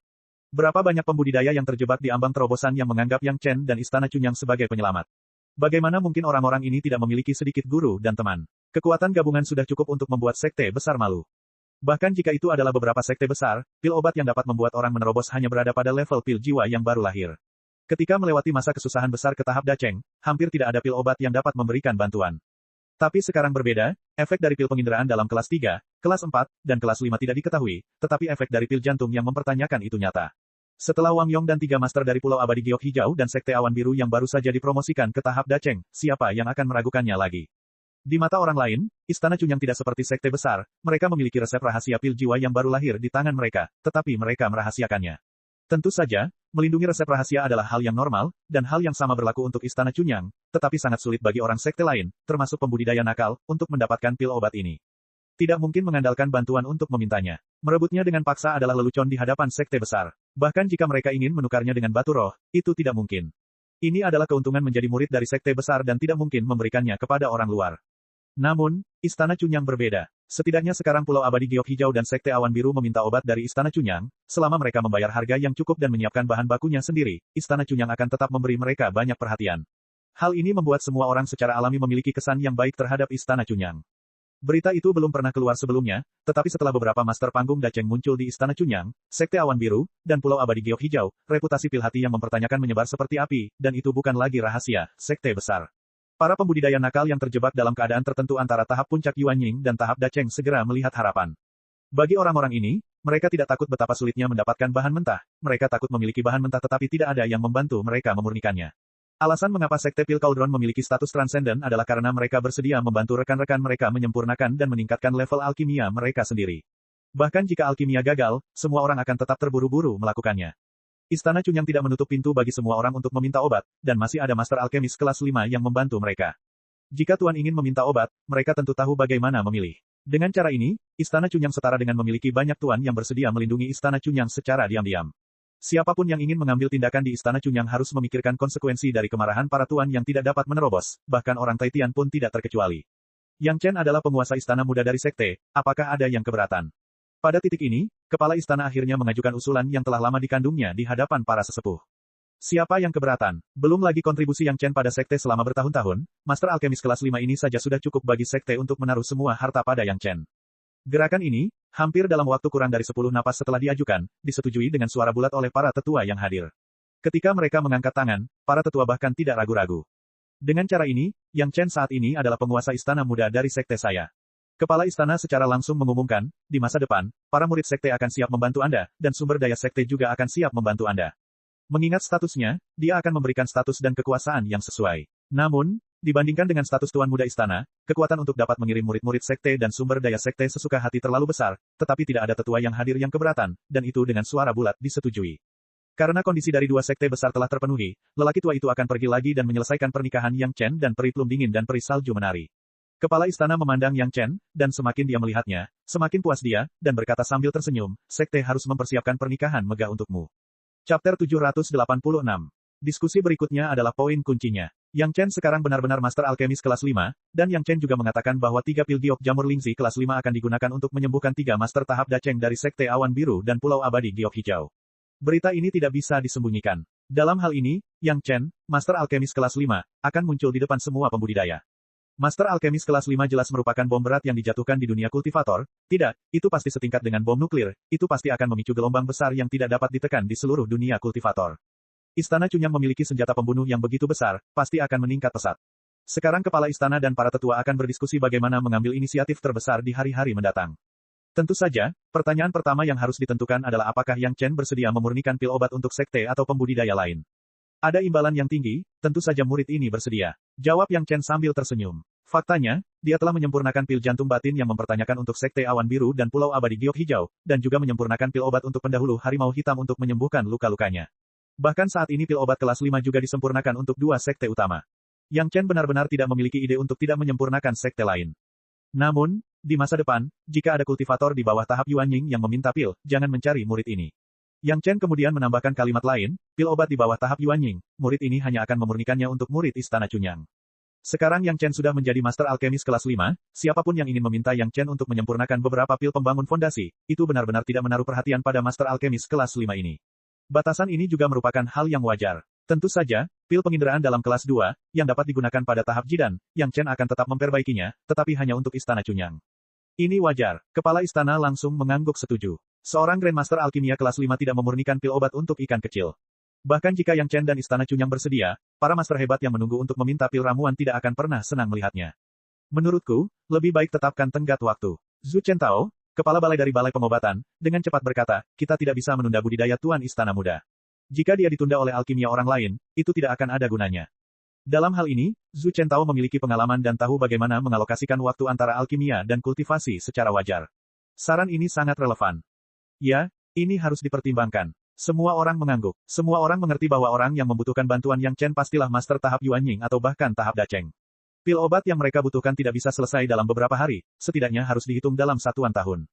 Berapa banyak pembudidaya yang terjebak di ambang terobosan yang menganggap Yang Chen dan Istana Chunyang sebagai penyelamat. Bagaimana mungkin orang-orang ini tidak memiliki sedikit guru dan teman? Kekuatan gabungan sudah cukup untuk membuat sekte besar malu. Bahkan jika itu adalah beberapa sekte besar, pil obat yang dapat membuat orang menerobos hanya berada pada level pil jiwa yang baru lahir. Ketika melewati masa kesusahan besar ke tahap Dacheng, hampir tidak ada pil obat yang dapat memberikan bantuan. Tapi sekarang berbeda, efek dari pil penginderaan dalam kelas 3, kelas 4, dan kelas 5 tidak diketahui, tetapi efek dari pil jantung yang mempertanyakan itu nyata. Setelah Wang Yong dan 3 master dari Pulau Abadi Giok Hijau dan Sekte Awan Biru yang baru saja dipromosikan ke tahap Dacheng, siapa yang akan meragukannya lagi? Di mata orang lain, Istana Chunyang tidak seperti sekte besar, mereka memiliki resep rahasia pil jiwa yang baru lahir di tangan mereka, tetapi mereka merahasiakannya. Tentu saja, melindungi resep rahasia adalah hal yang normal, dan hal yang sama berlaku untuk Istana Chunyang, tetapi sangat sulit bagi orang sekte lain, termasuk pembudidaya nakal, untuk mendapatkan pil obat ini. Tidak mungkin mengandalkan bantuan untuk memintanya. Merebutnya dengan paksa adalah lelucon di hadapan sekte besar. Bahkan jika mereka ingin menukarnya dengan batu roh, itu tidak mungkin. Ini adalah keuntungan menjadi murid dari sekte besar dan tidak mungkin memberikannya kepada orang luar. Namun, Istana Chunyang berbeda. Setidaknya sekarang Pulau Abadi Giok Hijau dan Sekte Awan Biru meminta obat dari Istana Chunyang, selama mereka membayar harga yang cukup dan menyiapkan bahan bakunya sendiri, Istana Chunyang akan tetap memberi mereka banyak perhatian. Hal ini membuat semua orang secara alami memiliki kesan yang baik terhadap Istana Chunyang. Berita itu belum pernah keluar sebelumnya, tetapi setelah beberapa master panggung Dacheng muncul di Istana Chunyang, Sekte Awan Biru, dan Pulau Abadi Giok Hijau, reputasi pil hati yang mempertanyakan menyebar seperti api, dan itu bukan lagi rahasia, sekte besar. Para pembudidaya nakal yang terjebak dalam keadaan tertentu antara tahap puncak Yuanying dan tahap Dacheng segera melihat harapan. Bagi orang-orang ini, mereka tidak takut betapa sulitnya mendapatkan bahan mentah, mereka takut memiliki bahan mentah tetapi tidak ada yang membantu mereka memurnikannya. Alasan mengapa Sekte Pil Cauldron memiliki status transenden adalah karena mereka bersedia membantu rekan-rekan mereka menyempurnakan dan meningkatkan level alkimia mereka sendiri. Bahkan jika alkimia gagal, semua orang akan tetap terburu-buru melakukannya. Istana Chunyang tidak menutup pintu bagi semua orang untuk meminta obat, dan masih ada master alkemis kelas 5 yang membantu mereka. Jika Tuan ingin meminta obat, mereka tentu tahu bagaimana memilih. Dengan cara ini, Istana Chunyang setara dengan memiliki banyak tuan yang bersedia melindungi Istana Chunyang secara diam-diam. Siapapun yang ingin mengambil tindakan di Istana Chunyang harus memikirkan konsekuensi dari kemarahan para tuan yang tidak dapat menerobos, bahkan orang Taitian pun tidak terkecuali. Yang Chen adalah penguasa istana muda dari sekte, apakah ada yang keberatan? Pada titik ini, kepala istana akhirnya mengajukan usulan yang telah lama dikandungnya di hadapan para sesepuh. Siapa yang keberatan? Belum lagi kontribusi Yang Chen pada sekte selama bertahun-tahun, Master Alkemis kelas 5 ini saja sudah cukup bagi sekte untuk menaruh semua harta pada Yang Chen. Gerakan ini, hampir dalam waktu kurang dari 10 napas setelah diajukan, disetujui dengan suara bulat oleh para tetua yang hadir. Ketika mereka mengangkat tangan, para tetua bahkan tidak ragu-ragu. Dengan cara ini, Yang Chen saat ini adalah penguasa istana muda dari sekte saya. Kepala istana secara langsung mengumumkan, di masa depan, para murid sekte akan siap membantu Anda, dan sumber daya sekte juga akan siap membantu Anda. Mengingat statusnya, dia akan memberikan status dan kekuasaan yang sesuai. Namun, dibandingkan dengan status tuan muda istana, kekuatan untuk dapat mengirim murid-murid sekte dan sumber daya sekte sesuka hati terlalu besar, tetapi tidak ada tetua yang hadir yang keberatan, dan itu dengan suara bulat disetujui. Karena kondisi dari dua sekte besar telah terpenuhi, lelaki tua itu akan pergi lagi dan menyelesaikan pernikahan Yang Chen dan peri plum dingin dan peri salju menari. Kepala istana memandang Yang Chen, dan semakin dia melihatnya, semakin puas dia, dan berkata sambil tersenyum, sekte harus mempersiapkan pernikahan megah untukmu. Chapter 786. Diskusi berikutnya adalah poin kuncinya. Yang Chen sekarang benar-benar Master Alkemis kelas 5, dan Yang Chen juga mengatakan bahwa 3 pil giok jamur Lingzi kelas 5 akan digunakan untuk menyembuhkan 3 Master tahap Dacheng dari Sekte Awan Biru dan Pulau Abadi Giok Hijau. Berita ini tidak bisa disembunyikan. Dalam hal ini, Yang Chen, Master Alkemis kelas 5, akan muncul di depan semua pembudidaya. Master Alkemis kelas 5 jelas merupakan bom berat yang dijatuhkan di dunia kultivator. Tidak, itu pasti setingkat dengan bom nuklir, itu pasti akan memicu gelombang besar yang tidak dapat ditekan di seluruh dunia kultivator. Istana Cunyang memiliki senjata pembunuh yang begitu besar, pasti akan meningkat pesat. Sekarang kepala istana dan para tetua akan berdiskusi bagaimana mengambil inisiatif terbesar di hari-hari mendatang. Tentu saja, pertanyaan pertama yang harus ditentukan adalah apakah Yang Chen bersedia memurnikan pil obat untuk sekte atau pembudidaya lain. Ada imbalan yang tinggi, tentu saja murid ini bersedia. Jawab Yang Chen sambil tersenyum. Faktanya, dia telah menyempurnakan pil jantung batin yang mempertanyakan untuk Sekte Awan Biru dan Pulau Abadi Giok Hijau, dan juga menyempurnakan pil obat untuk pendahulu Harimau Hitam untuk menyembuhkan luka-lukanya. Bahkan saat ini pil obat kelas 5 juga disempurnakan untuk 2 sekte utama. Yang Chen benar-benar tidak memiliki ide untuk tidak menyempurnakan sekte lain. Namun, di masa depan, jika ada kultivator di bawah tahap Yuanying yang meminta pil, jangan mencari murid ini. Yang Chen kemudian menambahkan kalimat lain, pil obat di bawah tahap Yuanying, murid ini hanya akan memurnikannya untuk murid Istana Cunyang. Sekarang Yang Chen sudah menjadi Master Alkemis kelas 5, siapapun yang ingin meminta Yang Chen untuk menyempurnakan beberapa pil pembangun fondasi, itu benar-benar tidak menaruh perhatian pada Master Alkemis kelas 5 ini. Batasan ini juga merupakan hal yang wajar. Tentu saja, pil penginderaan dalam kelas 2, yang dapat digunakan pada tahap Jidan, Yang Chen akan tetap memperbaikinya, tetapi hanya untuk Istana Cunyang. Ini wajar. Kepala istana langsung mengangguk setuju. Seorang Grandmaster Alkimia kelas 5 tidak memurnikan pil obat untuk ikan kecil. Bahkan jika Yang Chen dan Istana Cunyang bersedia, para master hebat yang menunggu untuk meminta pil ramuan tidak akan pernah senang melihatnya. Menurutku, lebih baik tetapkan tenggat waktu. Zhu Chentao, kepala balai dari Balai Pengobatan, dengan cepat berkata, kita tidak bisa menunda budidaya Tuan Istana Muda. Jika dia ditunda oleh alkimia orang lain, itu tidak akan ada gunanya. Dalam hal ini, Zhu Chentao memiliki pengalaman dan tahu bagaimana mengalokasikan waktu antara alkimia dan kultivasi secara wajar. Saran ini sangat relevan. Ya, ini harus dipertimbangkan. Semua orang mengangguk. Semua orang mengerti bahwa orang yang membutuhkan bantuan Yang Chen pastilah master tahap Yuanying atau bahkan tahap Dacheng. Pil obat yang mereka butuhkan tidak bisa selesai dalam beberapa hari, setidaknya harus dihitung dalam satuan tahun.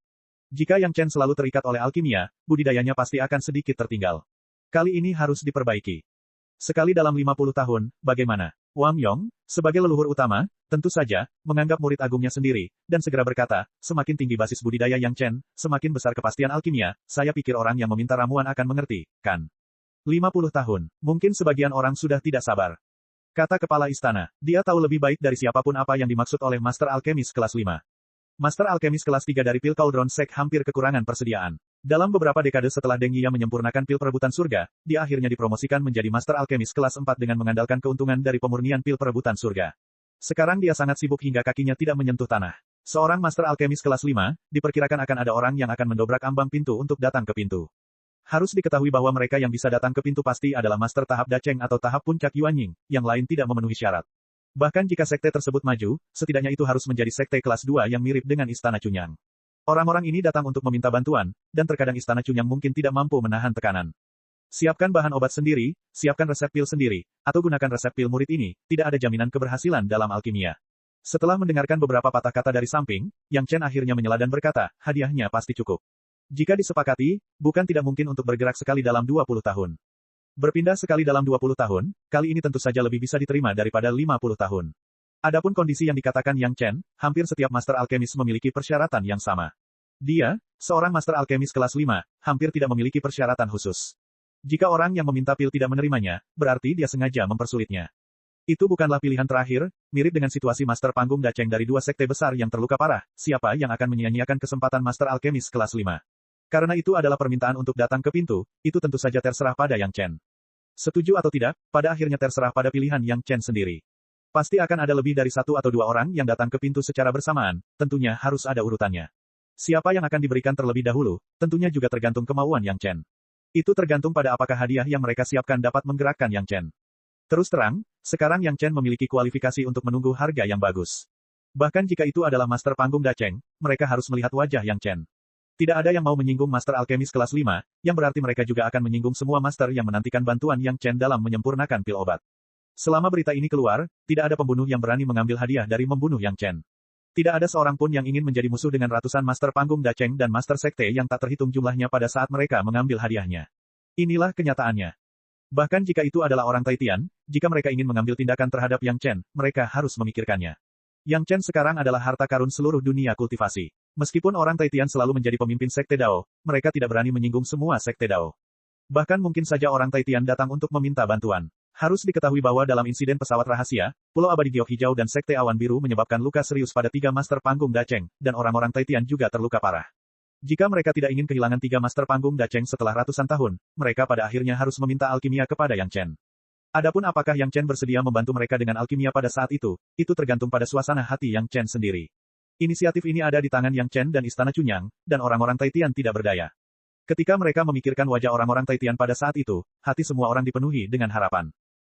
Jika Yang Chen selalu terikat oleh alkimia, budidayanya pasti akan sedikit tertinggal. Kali ini harus diperbaiki. Sekali dalam 50 tahun, bagaimana? Wang Yong, sebagai leluhur utama, tentu saja, menganggap murid agungnya sendiri, dan segera berkata, semakin tinggi basis budidaya Yang Chen, semakin besar kepastian alkimia, saya pikir orang yang meminta ramuan akan mengerti, kan? 50 tahun, mungkin sebagian orang sudah tidak sabar. Kata kepala istana, dia tahu lebih baik dari siapapun apa yang dimaksud oleh Master Alkemis kelas 5. Master Alkemis kelas 3 dari pil Cauldron Sek hampir kekurangan persediaan. Dalam beberapa dekade setelah Deng Yia menyempurnakan pil perebutan surga, dia akhirnya dipromosikan menjadi Master Alkemis kelas 4 dengan mengandalkan keuntungan dari pemurnian pil perebutan surga. Sekarang dia sangat sibuk hingga kakinya tidak menyentuh tanah. Seorang Master Alkemis kelas 5, diperkirakan akan ada orang yang akan mendobrak ambang pintu untuk datang ke pintu. Harus diketahui bahwa mereka yang bisa datang ke pintu pasti adalah master tahap Dacheng atau tahap puncak Yuanying, yang lain tidak memenuhi syarat. Bahkan jika sekte tersebut maju, setidaknya itu harus menjadi sekte kelas 2 yang mirip dengan Istana Cunyang. Orang-orang ini datang untuk meminta bantuan, dan terkadang Istana Cunyang mungkin tidak mampu menahan tekanan. Siapkan bahan obat sendiri, siapkan resep pil sendiri, atau gunakan resep pil murid ini, tidak ada jaminan keberhasilan dalam alkimia. Setelah mendengarkan beberapa patah kata dari samping, Yang Chen akhirnya menyela dan berkata, hadiahnya pasti cukup. Jika disepakati, bukan tidak mungkin untuk bergerak sekali dalam 20 tahun. Berpindah sekali dalam 20 tahun, kali ini tentu saja lebih bisa diterima daripada 50 tahun. Adapun kondisi yang dikatakan Yang Chen, hampir setiap master alkemis memiliki persyaratan yang sama. Dia, seorang master alkemis kelas 5, hampir tidak memiliki persyaratan khusus. Jika orang yang meminta pil tidak menerimanya, berarti dia sengaja mempersulitnya. Itu bukanlah pilihan terakhir, mirip dengan situasi master panggung Dacheng dari 2 sekte besar yang terluka parah, siapa yang akan menyia-nyiakan kesempatan master alkemis kelas 5. Karena itu adalah permintaan untuk datang ke pintu, itu tentu saja terserah pada Yang Chen. Setuju atau tidak, pada akhirnya terserah pada pilihan Yang Chen sendiri. Pasti akan ada lebih dari 1 atau 2 orang yang datang ke pintu secara bersamaan, tentunya harus ada urutannya. Siapa yang akan diberikan terlebih dahulu, tentunya juga tergantung kemauan Yang Chen. Itu tergantung pada apakah hadiah yang mereka siapkan dapat menggerakkan Yang Chen. Terus terang, sekarang Yang Chen memiliki kualifikasi untuk menunggu harga yang bagus. Bahkan jika itu adalah master panggung Dacheng, mereka harus melihat wajah Yang Chen. Tidak ada yang mau menyinggung Master Alkemis kelas 5, yang berarti mereka juga akan menyinggung semua Master yang menantikan bantuan Yang Chen dalam menyempurnakan pil obat. Selama berita ini keluar, tidak ada pembunuh yang berani mengambil hadiah dari membunuh Yang Chen. Tidak ada seorang pun yang ingin menjadi musuh dengan ratusan Master Panggung Dacheng dan Master Sekte yang tak terhitung jumlahnya pada saat mereka mengambil hadiahnya. Inilah kenyataannya. Bahkan jika itu adalah orang Taitian, jika mereka ingin mengambil tindakan terhadap Yang Chen, mereka harus memikirkannya. Yang Chen sekarang adalah harta karun seluruh dunia kultivasi. Meskipun orang Taitian selalu menjadi pemimpin sekte Dao, mereka tidak berani menyinggung semua sekte Dao. Bahkan mungkin saja orang Taitian datang untuk meminta bantuan. Harus diketahui bahwa dalam insiden pesawat rahasia, Pulau Abadi Giok Hijau dan Sekte Awan Biru menyebabkan luka serius pada 3 master panggung Dacheng, dan orang-orang Taitian juga terluka parah. Jika mereka tidak ingin kehilangan 3 master panggung Dacheng setelah ratusan tahun, mereka pada akhirnya harus meminta alkimia kepada Yang Chen. Adapun apakah Yang Chen bersedia membantu mereka dengan alkimia pada saat itu tergantung pada suasana hati Yang Chen sendiri. Inisiatif ini ada di tangan Yang Chen dan Istana Chunyang, dan orang-orang Taitian tidak berdaya. Ketika mereka memikirkan wajah orang-orang Taitian pada saat itu, hati semua orang dipenuhi dengan harapan.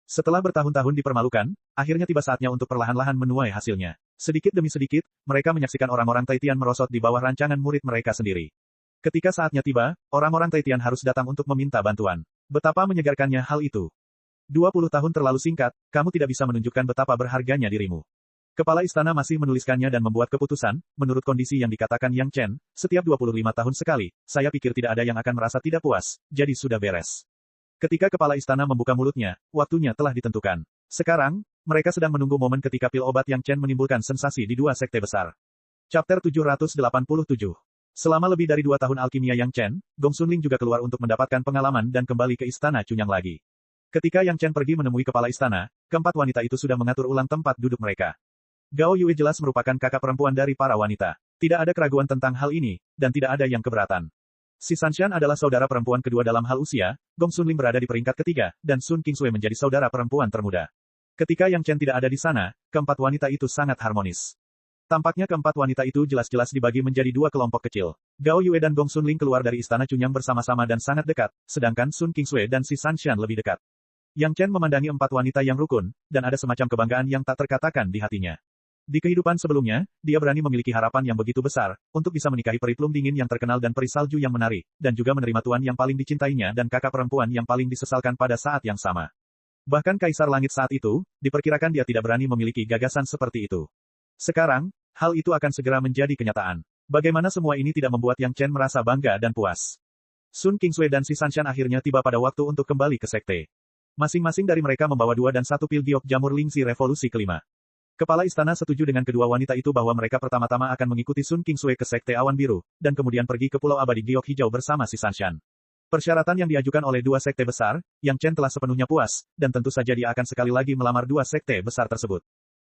Setelah bertahun-tahun dipermalukan, akhirnya tiba saatnya untuk perlahan-lahan menuai hasilnya. Sedikit demi sedikit, mereka menyaksikan orang-orang Taitian merosot di bawah rancangan murid mereka sendiri. Ketika saatnya tiba, orang-orang Taitian harus datang untuk meminta bantuan. Betapa menyegarkannya hal itu. 20 tahun terlalu singkat, kamu tidak bisa menunjukkan betapa berharganya dirimu. Kepala istana masih menuliskannya dan membuat keputusan, menurut kondisi yang dikatakan Yang Chen, setiap 25 tahun sekali, saya pikir tidak ada yang akan merasa tidak puas, jadi sudah beres. Ketika kepala istana membuka mulutnya, waktunya telah ditentukan. Sekarang, mereka sedang menunggu momen ketika pil obat Yang Chen menimbulkan sensasi di 2 sekte besar. Chapter 787. Selama lebih dari 2 tahun alkimia Yang Chen, Gong Sunling juga keluar untuk mendapatkan pengalaman dan kembali ke istana Chunyang lagi. Ketika Yang Chen pergi menemui kepala istana, keempat wanita itu sudah mengatur ulang tempat duduk mereka. Gao Yue jelas merupakan kakak perempuan dari para wanita. Tidak ada keraguan tentang hal ini, dan tidak ada yang keberatan. Si Sanshan adalah saudara perempuan kedua dalam hal usia, Gong Sunling berada di peringkat ketiga, dan Sun Qingsui menjadi saudara perempuan termuda. Ketika Yang Chen tidak ada di sana, keempat wanita itu sangat harmonis. Tampaknya keempat wanita itu jelas-jelas dibagi menjadi 2 kelompok kecil. Gao Yue dan Gong Sunling keluar dari istana Chunyang bersama-sama dan sangat dekat, sedangkan Sun Qingsui dan si Sanshan lebih dekat. Yang Chen memandangi 4 wanita yang rukun, dan ada semacam kebanggaan yang tak terkatakan di hatinya. Di kehidupan sebelumnya, dia berani memiliki harapan yang begitu besar, untuk bisa menikahi peri plum dingin yang terkenal dan peri salju yang menarik, dan juga menerima tuan yang paling dicintainya dan kakak perempuan yang paling disesalkan pada saat yang sama. Bahkan Kaisar Langit saat itu, diperkirakan dia tidak berani memiliki gagasan seperti itu. Sekarang, hal itu akan segera menjadi kenyataan. Bagaimana semua ini tidak membuat Yang Chen merasa bangga dan puas. Sun Qingsui dan si Sanshan akhirnya tiba pada waktu untuk kembali ke sekte. Masing-masing dari mereka membawa 2 dan 1 pil giok jamur lingzi revolusi kelima. Kepala istana setuju dengan kedua wanita itu bahwa mereka pertama-tama akan mengikuti Sun Qingsui ke Sekte Awan Biru, dan kemudian pergi ke Pulau Abadi Giok Hijau bersama si Sanshan. Persyaratan yang diajukan oleh 2 sekte besar, Yang Chen telah sepenuhnya puas, dan tentu saja dia akan sekali lagi melamar 2 sekte besar tersebut.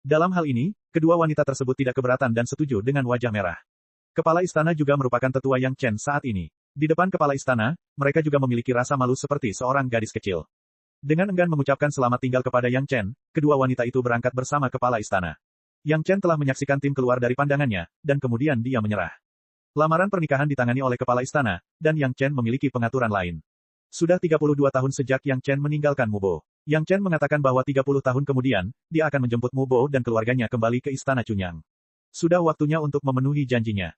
Dalam hal ini, kedua wanita tersebut tidak keberatan dan setuju dengan wajah merah. Kepala istana juga merupakan tetua Yang Chen saat ini. Di depan kepala istana, mereka juga memiliki rasa malu seperti seorang gadis kecil. Dengan enggan mengucapkan selamat tinggal kepada Yang Chen, kedua wanita itu berangkat bersama kepala istana. Yang Chen telah menyaksikan tim keluar dari pandangannya, dan kemudian dia menyerah. Lamaran pernikahan ditangani oleh kepala istana, dan Yang Chen memiliki pengaturan lain. Sudah 32 tahun sejak Yang Chen meninggalkan Mubo. Yang Chen mengatakan bahwa 30 tahun kemudian, dia akan menjemput Mubo dan keluarganya kembali ke istana Chunyang. Sudah waktunya untuk memenuhi janjinya.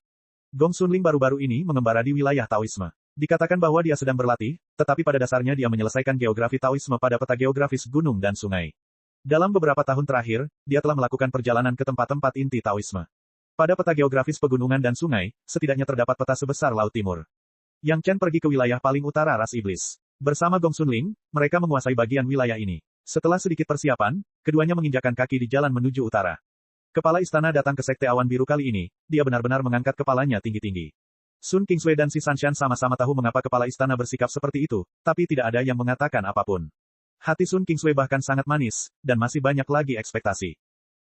Gong Sunling baru-baru ini mengembara di wilayah Taoisme. Dikatakan bahwa dia sedang berlatih, tetapi pada dasarnya dia menyelesaikan geografi Taoisme pada peta geografis gunung dan sungai. Dalam beberapa tahun terakhir, dia telah melakukan perjalanan ke tempat-tempat inti Taoisme. Pada peta geografis pegunungan dan sungai, setidaknya terdapat peta sebesar Laut Timur. Yang Chen pergi ke wilayah paling utara ras iblis. Bersama Gong Sunling, mereka menguasai bagian wilayah ini. Setelah sedikit persiapan, keduanya menginjakkan kaki di jalan menuju utara. Kepala istana datang ke Sekte Awan Biru kali ini, dia benar-benar mengangkat kepalanya tinggi-tinggi. Sun Qingsui dan si Sanshan sama-sama tahu mengapa kepala istana bersikap seperti itu, tapi tidak ada yang mengatakan apapun. Hati Sun Qingsui bahkan sangat manis, dan masih banyak lagi ekspektasi.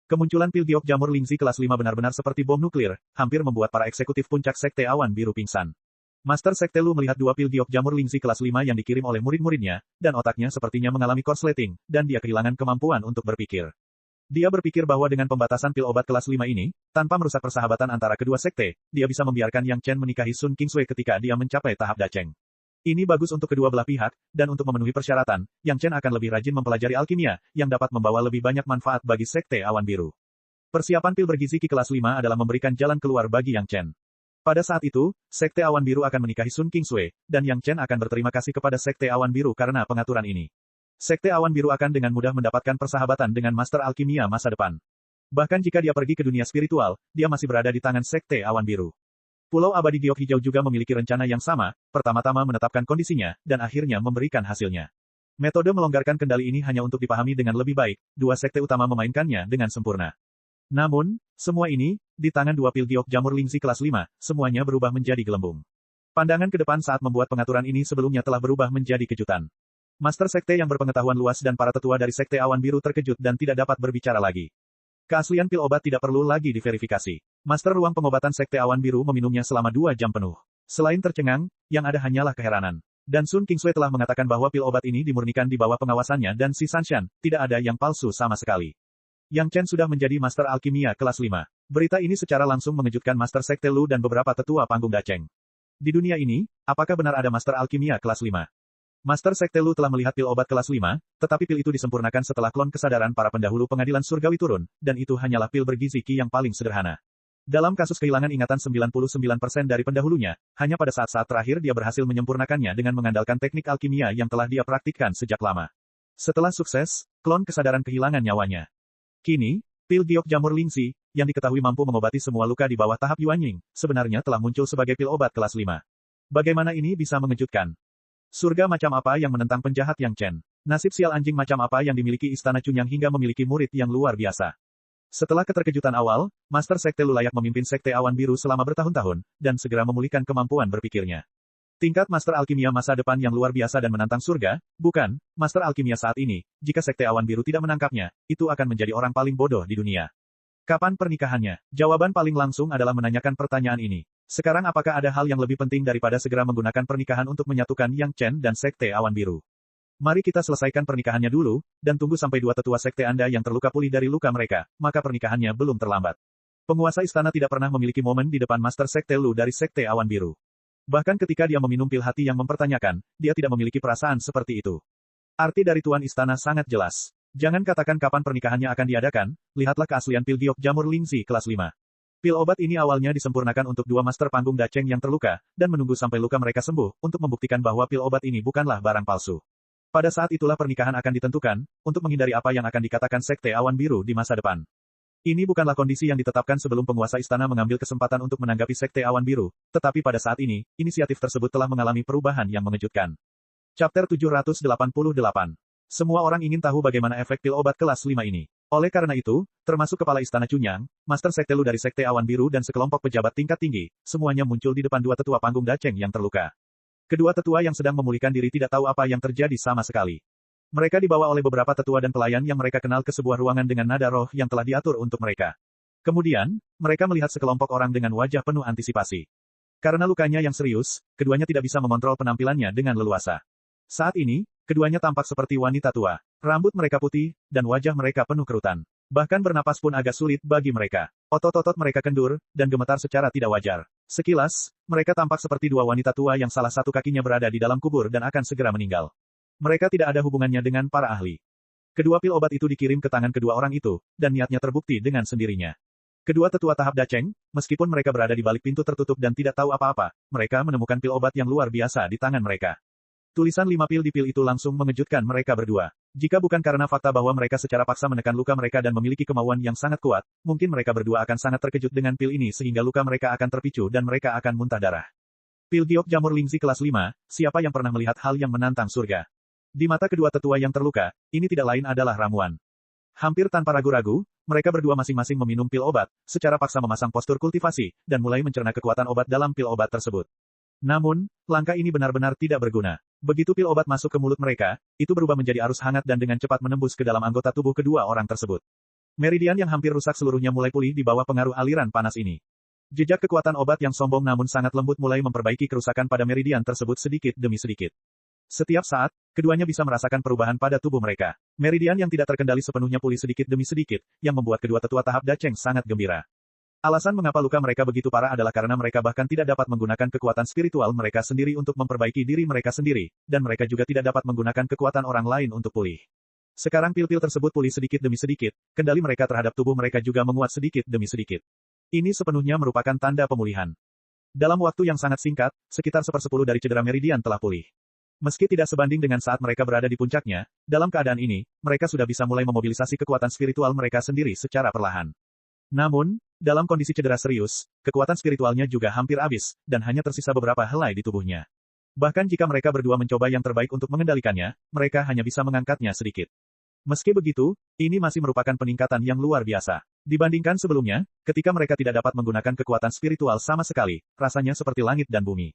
Kemunculan pil giok jamur lingzi kelas 5 benar-benar seperti bom nuklir, hampir membuat para eksekutif puncak Sekte Awan Biru pingsan. Master Sekte Lu melihat 2 pil giok jamur lingzi kelas 5 yang dikirim oleh murid-muridnya, dan otaknya sepertinya mengalami korsleting, dan dia kehilangan kemampuan untuk berpikir. Dia berpikir bahwa dengan pembatasan pil obat kelas 5 ini, tanpa merusak persahabatan antara kedua sekte, dia bisa membiarkan Yang Chen menikahi Sun Qingsui ketika dia mencapai tahap Dacheng. Ini bagus untuk kedua belah pihak, dan untuk memenuhi persyaratan, Yang Chen akan lebih rajin mempelajari alkimia, yang dapat membawa lebih banyak manfaat bagi Sekte Awan Biru. Persiapan pil bergizi Qi kelas 5 adalah memberikan jalan keluar bagi Yang Chen. Pada saat itu, Sekte Awan Biru akan menikahi Sun Qingsui, dan Yang Chen akan berterima kasih kepada Sekte Awan Biru karena pengaturan ini. Sekte Awan Biru akan dengan mudah mendapatkan persahabatan dengan Master Alkimia masa depan. Bahkan jika dia pergi ke dunia spiritual, dia masih berada di tangan Sekte Awan Biru. Pulau Abadi Giok Hijau juga memiliki rencana yang sama, pertama-tama menetapkan kondisinya, dan akhirnya memberikan hasilnya. Metode melonggarkan kendali ini hanya untuk dipahami dengan lebih baik, dua sekte utama memainkannya dengan sempurna. Namun, semua ini, di tangan dua pil giok jamur Lingzi kelas 5, semuanya berubah menjadi gelembung. Pandangan ke depan saat membuat pengaturan ini sebelumnya telah berubah menjadi kejutan. Master sekte yang berpengetahuan luas dan para tetua dari sekte awan biru terkejut dan tidak dapat berbicara lagi. Keaslian pil obat tidak perlu lagi diverifikasi. Master ruang pengobatan sekte awan biru meminumnya selama 2 jam penuh. Selain tercengang, yang ada hanyalah keheranan. Dan Sun Qingsui telah mengatakan bahwa pil obat ini dimurnikan di bawah pengawasannya dan si Sanshan, tidak ada yang palsu sama sekali. Yang Chen sudah menjadi Master Alkimia kelas 5. Berita ini secara langsung mengejutkan Master Sekte Lu dan beberapa tetua panggung Dacheng. Di dunia ini, apakah benar ada Master Alkimia kelas 5? Master Sekte Lu telah melihat pil obat kelas 5, tetapi pil itu disempurnakan setelah klon kesadaran para pendahulu pengadilan surgawi turun, dan itu hanyalah pil bergizi Qi yang paling sederhana. Dalam kasus kehilangan ingatan 99% dari pendahulunya, hanya pada saat-saat terakhir dia berhasil menyempurnakannya dengan mengandalkan teknik alkimia yang telah dia praktikkan sejak lama. Setelah sukses, klon kesadaran kehilangan nyawanya. Kini, pil giok jamur Lingzi, yang diketahui mampu mengobati semua luka di bawah tahap Yuanying, sebenarnya telah muncul sebagai pil obat kelas 5. Bagaimana ini bisa mengejutkan? Surga macam apa yang menentang penjahat Yang Chen? Nasib sial anjing macam apa yang dimiliki Istana Cunyang hingga memiliki murid yang luar biasa? Setelah keterkejutan awal, Master Sekte Lu layak memimpin Sekte Awan Biru selama bertahun-tahun, dan segera memulihkan kemampuan berpikirnya. Tingkat Master Alkimia masa depan yang luar biasa dan menantang surga, bukan, Master Alkimia saat ini, jika Sekte Awan Biru tidak menangkapnya, itu akan menjadi orang paling bodoh di dunia. Kapan pernikahannya? Jawaban paling langsung adalah menanyakan pertanyaan ini. Sekarang apakah ada hal yang lebih penting daripada segera menggunakan pernikahan untuk menyatukan Yang Chen dan Sekte Awan Biru? Mari kita selesaikan pernikahannya dulu, dan tunggu sampai dua tetua sekte Anda yang terluka pulih dari luka mereka, maka pernikahannya belum terlambat. Penguasa istana tidak pernah memiliki momen di depan Master Sekte Lu dari Sekte Awan Biru. Bahkan ketika dia meminum pil hati yang mempertanyakan, dia tidak memiliki perasaan seperti itu. Arti dari Tuan Istana sangat jelas. Jangan katakan kapan pernikahannya akan diadakan, lihatlah keaslian pil giok jamur Lingzi kelas 5. Pil obat ini awalnya disempurnakan untuk dua master panggung Dacheng yang terluka, dan menunggu sampai luka mereka sembuh, untuk membuktikan bahwa pil obat ini bukanlah barang palsu. Pada saat itulah pernikahan akan ditentukan, untuk menghindari apa yang akan dikatakan Sekte Awan Biru di masa depan. Ini bukanlah kondisi yang ditetapkan sebelum penguasa istana mengambil kesempatan untuk menanggapi Sekte Awan Biru, tetapi pada saat ini, inisiatif tersebut telah mengalami perubahan yang mengejutkan. Chapter 788. Semua orang ingin tahu bagaimana efek pil obat kelas 5 ini. Oleh karena itu, termasuk Kepala Istana Cunyang, Master Sekte Lu dari Sekte Awan Biru dan sekelompok pejabat tingkat tinggi, semuanya muncul di depan dua tetua panggung Dacheng yang terluka. Kedua tetua yang sedang memulihkan diri tidak tahu apa yang terjadi sama sekali. Mereka dibawa oleh beberapa tetua dan pelayan yang mereka kenal ke sebuah ruangan dengan nada roh yang telah diatur untuk mereka. Kemudian, mereka melihat sekelompok orang dengan wajah penuh antisipasi. Karena lukanya yang serius, keduanya tidak bisa mengontrol penampilannya dengan leluasa. Saat ini, keduanya tampak seperti wanita tua. Rambut mereka putih, dan wajah mereka penuh kerutan. Bahkan bernapas pun agak sulit bagi mereka. Otot-otot mereka kendur, dan gemetar secara tidak wajar. Sekilas, mereka tampak seperti dua wanita tua yang salah satu kakinya berada di dalam kubur dan akan segera meninggal. Mereka tidak ada hubungannya dengan para ahli. Kedua pil obat itu dikirim ke tangan kedua orang itu, dan niatnya terbukti dengan sendirinya. Kedua tetua tahap Dacheng, meskipun mereka berada di balik pintu tertutup dan tidak tahu apa-apa, mereka menemukan pil obat yang luar biasa di tangan mereka. Tulisan 5 pil di pil itu langsung mengejutkan mereka berdua. Jika bukan karena fakta bahwa mereka secara paksa menekan luka mereka dan memiliki kemauan yang sangat kuat, mungkin mereka berdua akan sangat terkejut dengan pil ini sehingga luka mereka akan terpicu dan mereka akan muntah darah. Pil giok jamur Lingzi kelas 5, siapa yang pernah melihat hal yang menantang surga? Di mata kedua tetua yang terluka, ini tidak lain adalah ramuan. Hampir tanpa ragu-ragu, mereka berdua masing-masing meminum pil obat, secara paksa memasang postur kultivasi, dan mulai mencerna kekuatan obat dalam pil obat tersebut. Namun, langkah ini benar-benar tidak berguna. Begitu pil obat masuk ke mulut mereka, itu berubah menjadi arus hangat dan dengan cepat menembus ke dalam anggota tubuh kedua orang tersebut. Meridian yang hampir rusak seluruhnya mulai pulih di bawah pengaruh aliran panas ini. Jejak kekuatan obat yang sombong namun sangat lembut mulai memperbaiki kerusakan pada meridian tersebut sedikit demi sedikit. Setiap saat, keduanya bisa merasakan perubahan pada tubuh mereka. Meridian yang tidak terkendali sepenuhnya pulih sedikit demi sedikit, yang membuat kedua tetua tahap Dacheng sangat gembira. Alasan mengapa luka mereka begitu parah adalah karena mereka bahkan tidak dapat menggunakan kekuatan spiritual mereka sendiri untuk memperbaiki diri mereka sendiri, dan mereka juga tidak dapat menggunakan kekuatan orang lain untuk pulih. Sekarang pil-pil tersebut pulih sedikit demi sedikit, kendali mereka terhadap tubuh mereka juga menguat sedikit demi sedikit. Ini sepenuhnya merupakan tanda pemulihan. Dalam waktu yang sangat singkat, sekitar 1/10 dari cedera meridian telah pulih. Meski tidak sebanding dengan saat mereka berada di puncaknya, dalam keadaan ini, mereka sudah bisa mulai memobilisasi kekuatan spiritual mereka sendiri secara perlahan. Namun, dalam kondisi cedera serius, kekuatan spiritualnya juga hampir habis, dan hanya tersisa beberapa helai di tubuhnya. Bahkan jika mereka berdua mencoba yang terbaik untuk mengendalikannya, mereka hanya bisa mengangkatnya sedikit. Meski begitu, ini masih merupakan peningkatan yang luar biasa. Dibandingkan sebelumnya, ketika mereka tidak dapat menggunakan kekuatan spiritual sama sekali, rasanya seperti langit dan bumi.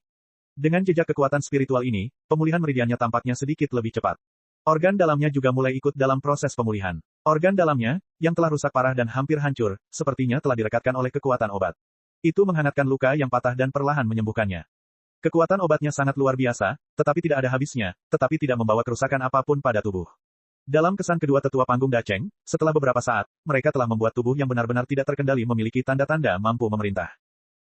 Dengan jejak kekuatan spiritual ini, pemulihan meridiannya tampaknya sedikit lebih cepat. Organ dalamnya juga mulai ikut dalam proses pemulihan. Organ dalamnya, yang telah rusak parah dan hampir hancur, sepertinya telah direkatkan oleh kekuatan obat. Itu menghangatkan luka yang patah dan perlahan menyembuhkannya. Kekuatan obatnya sangat luar biasa, tetapi tidak ada habisnya, tetapi tidak membawa kerusakan apapun pada tubuh. Dalam kesan kedua tetua panggung Dacheng, setelah beberapa saat, mereka telah membuat tubuh yang benar-benar tidak terkendali memiliki tanda-tanda mampu memerintah.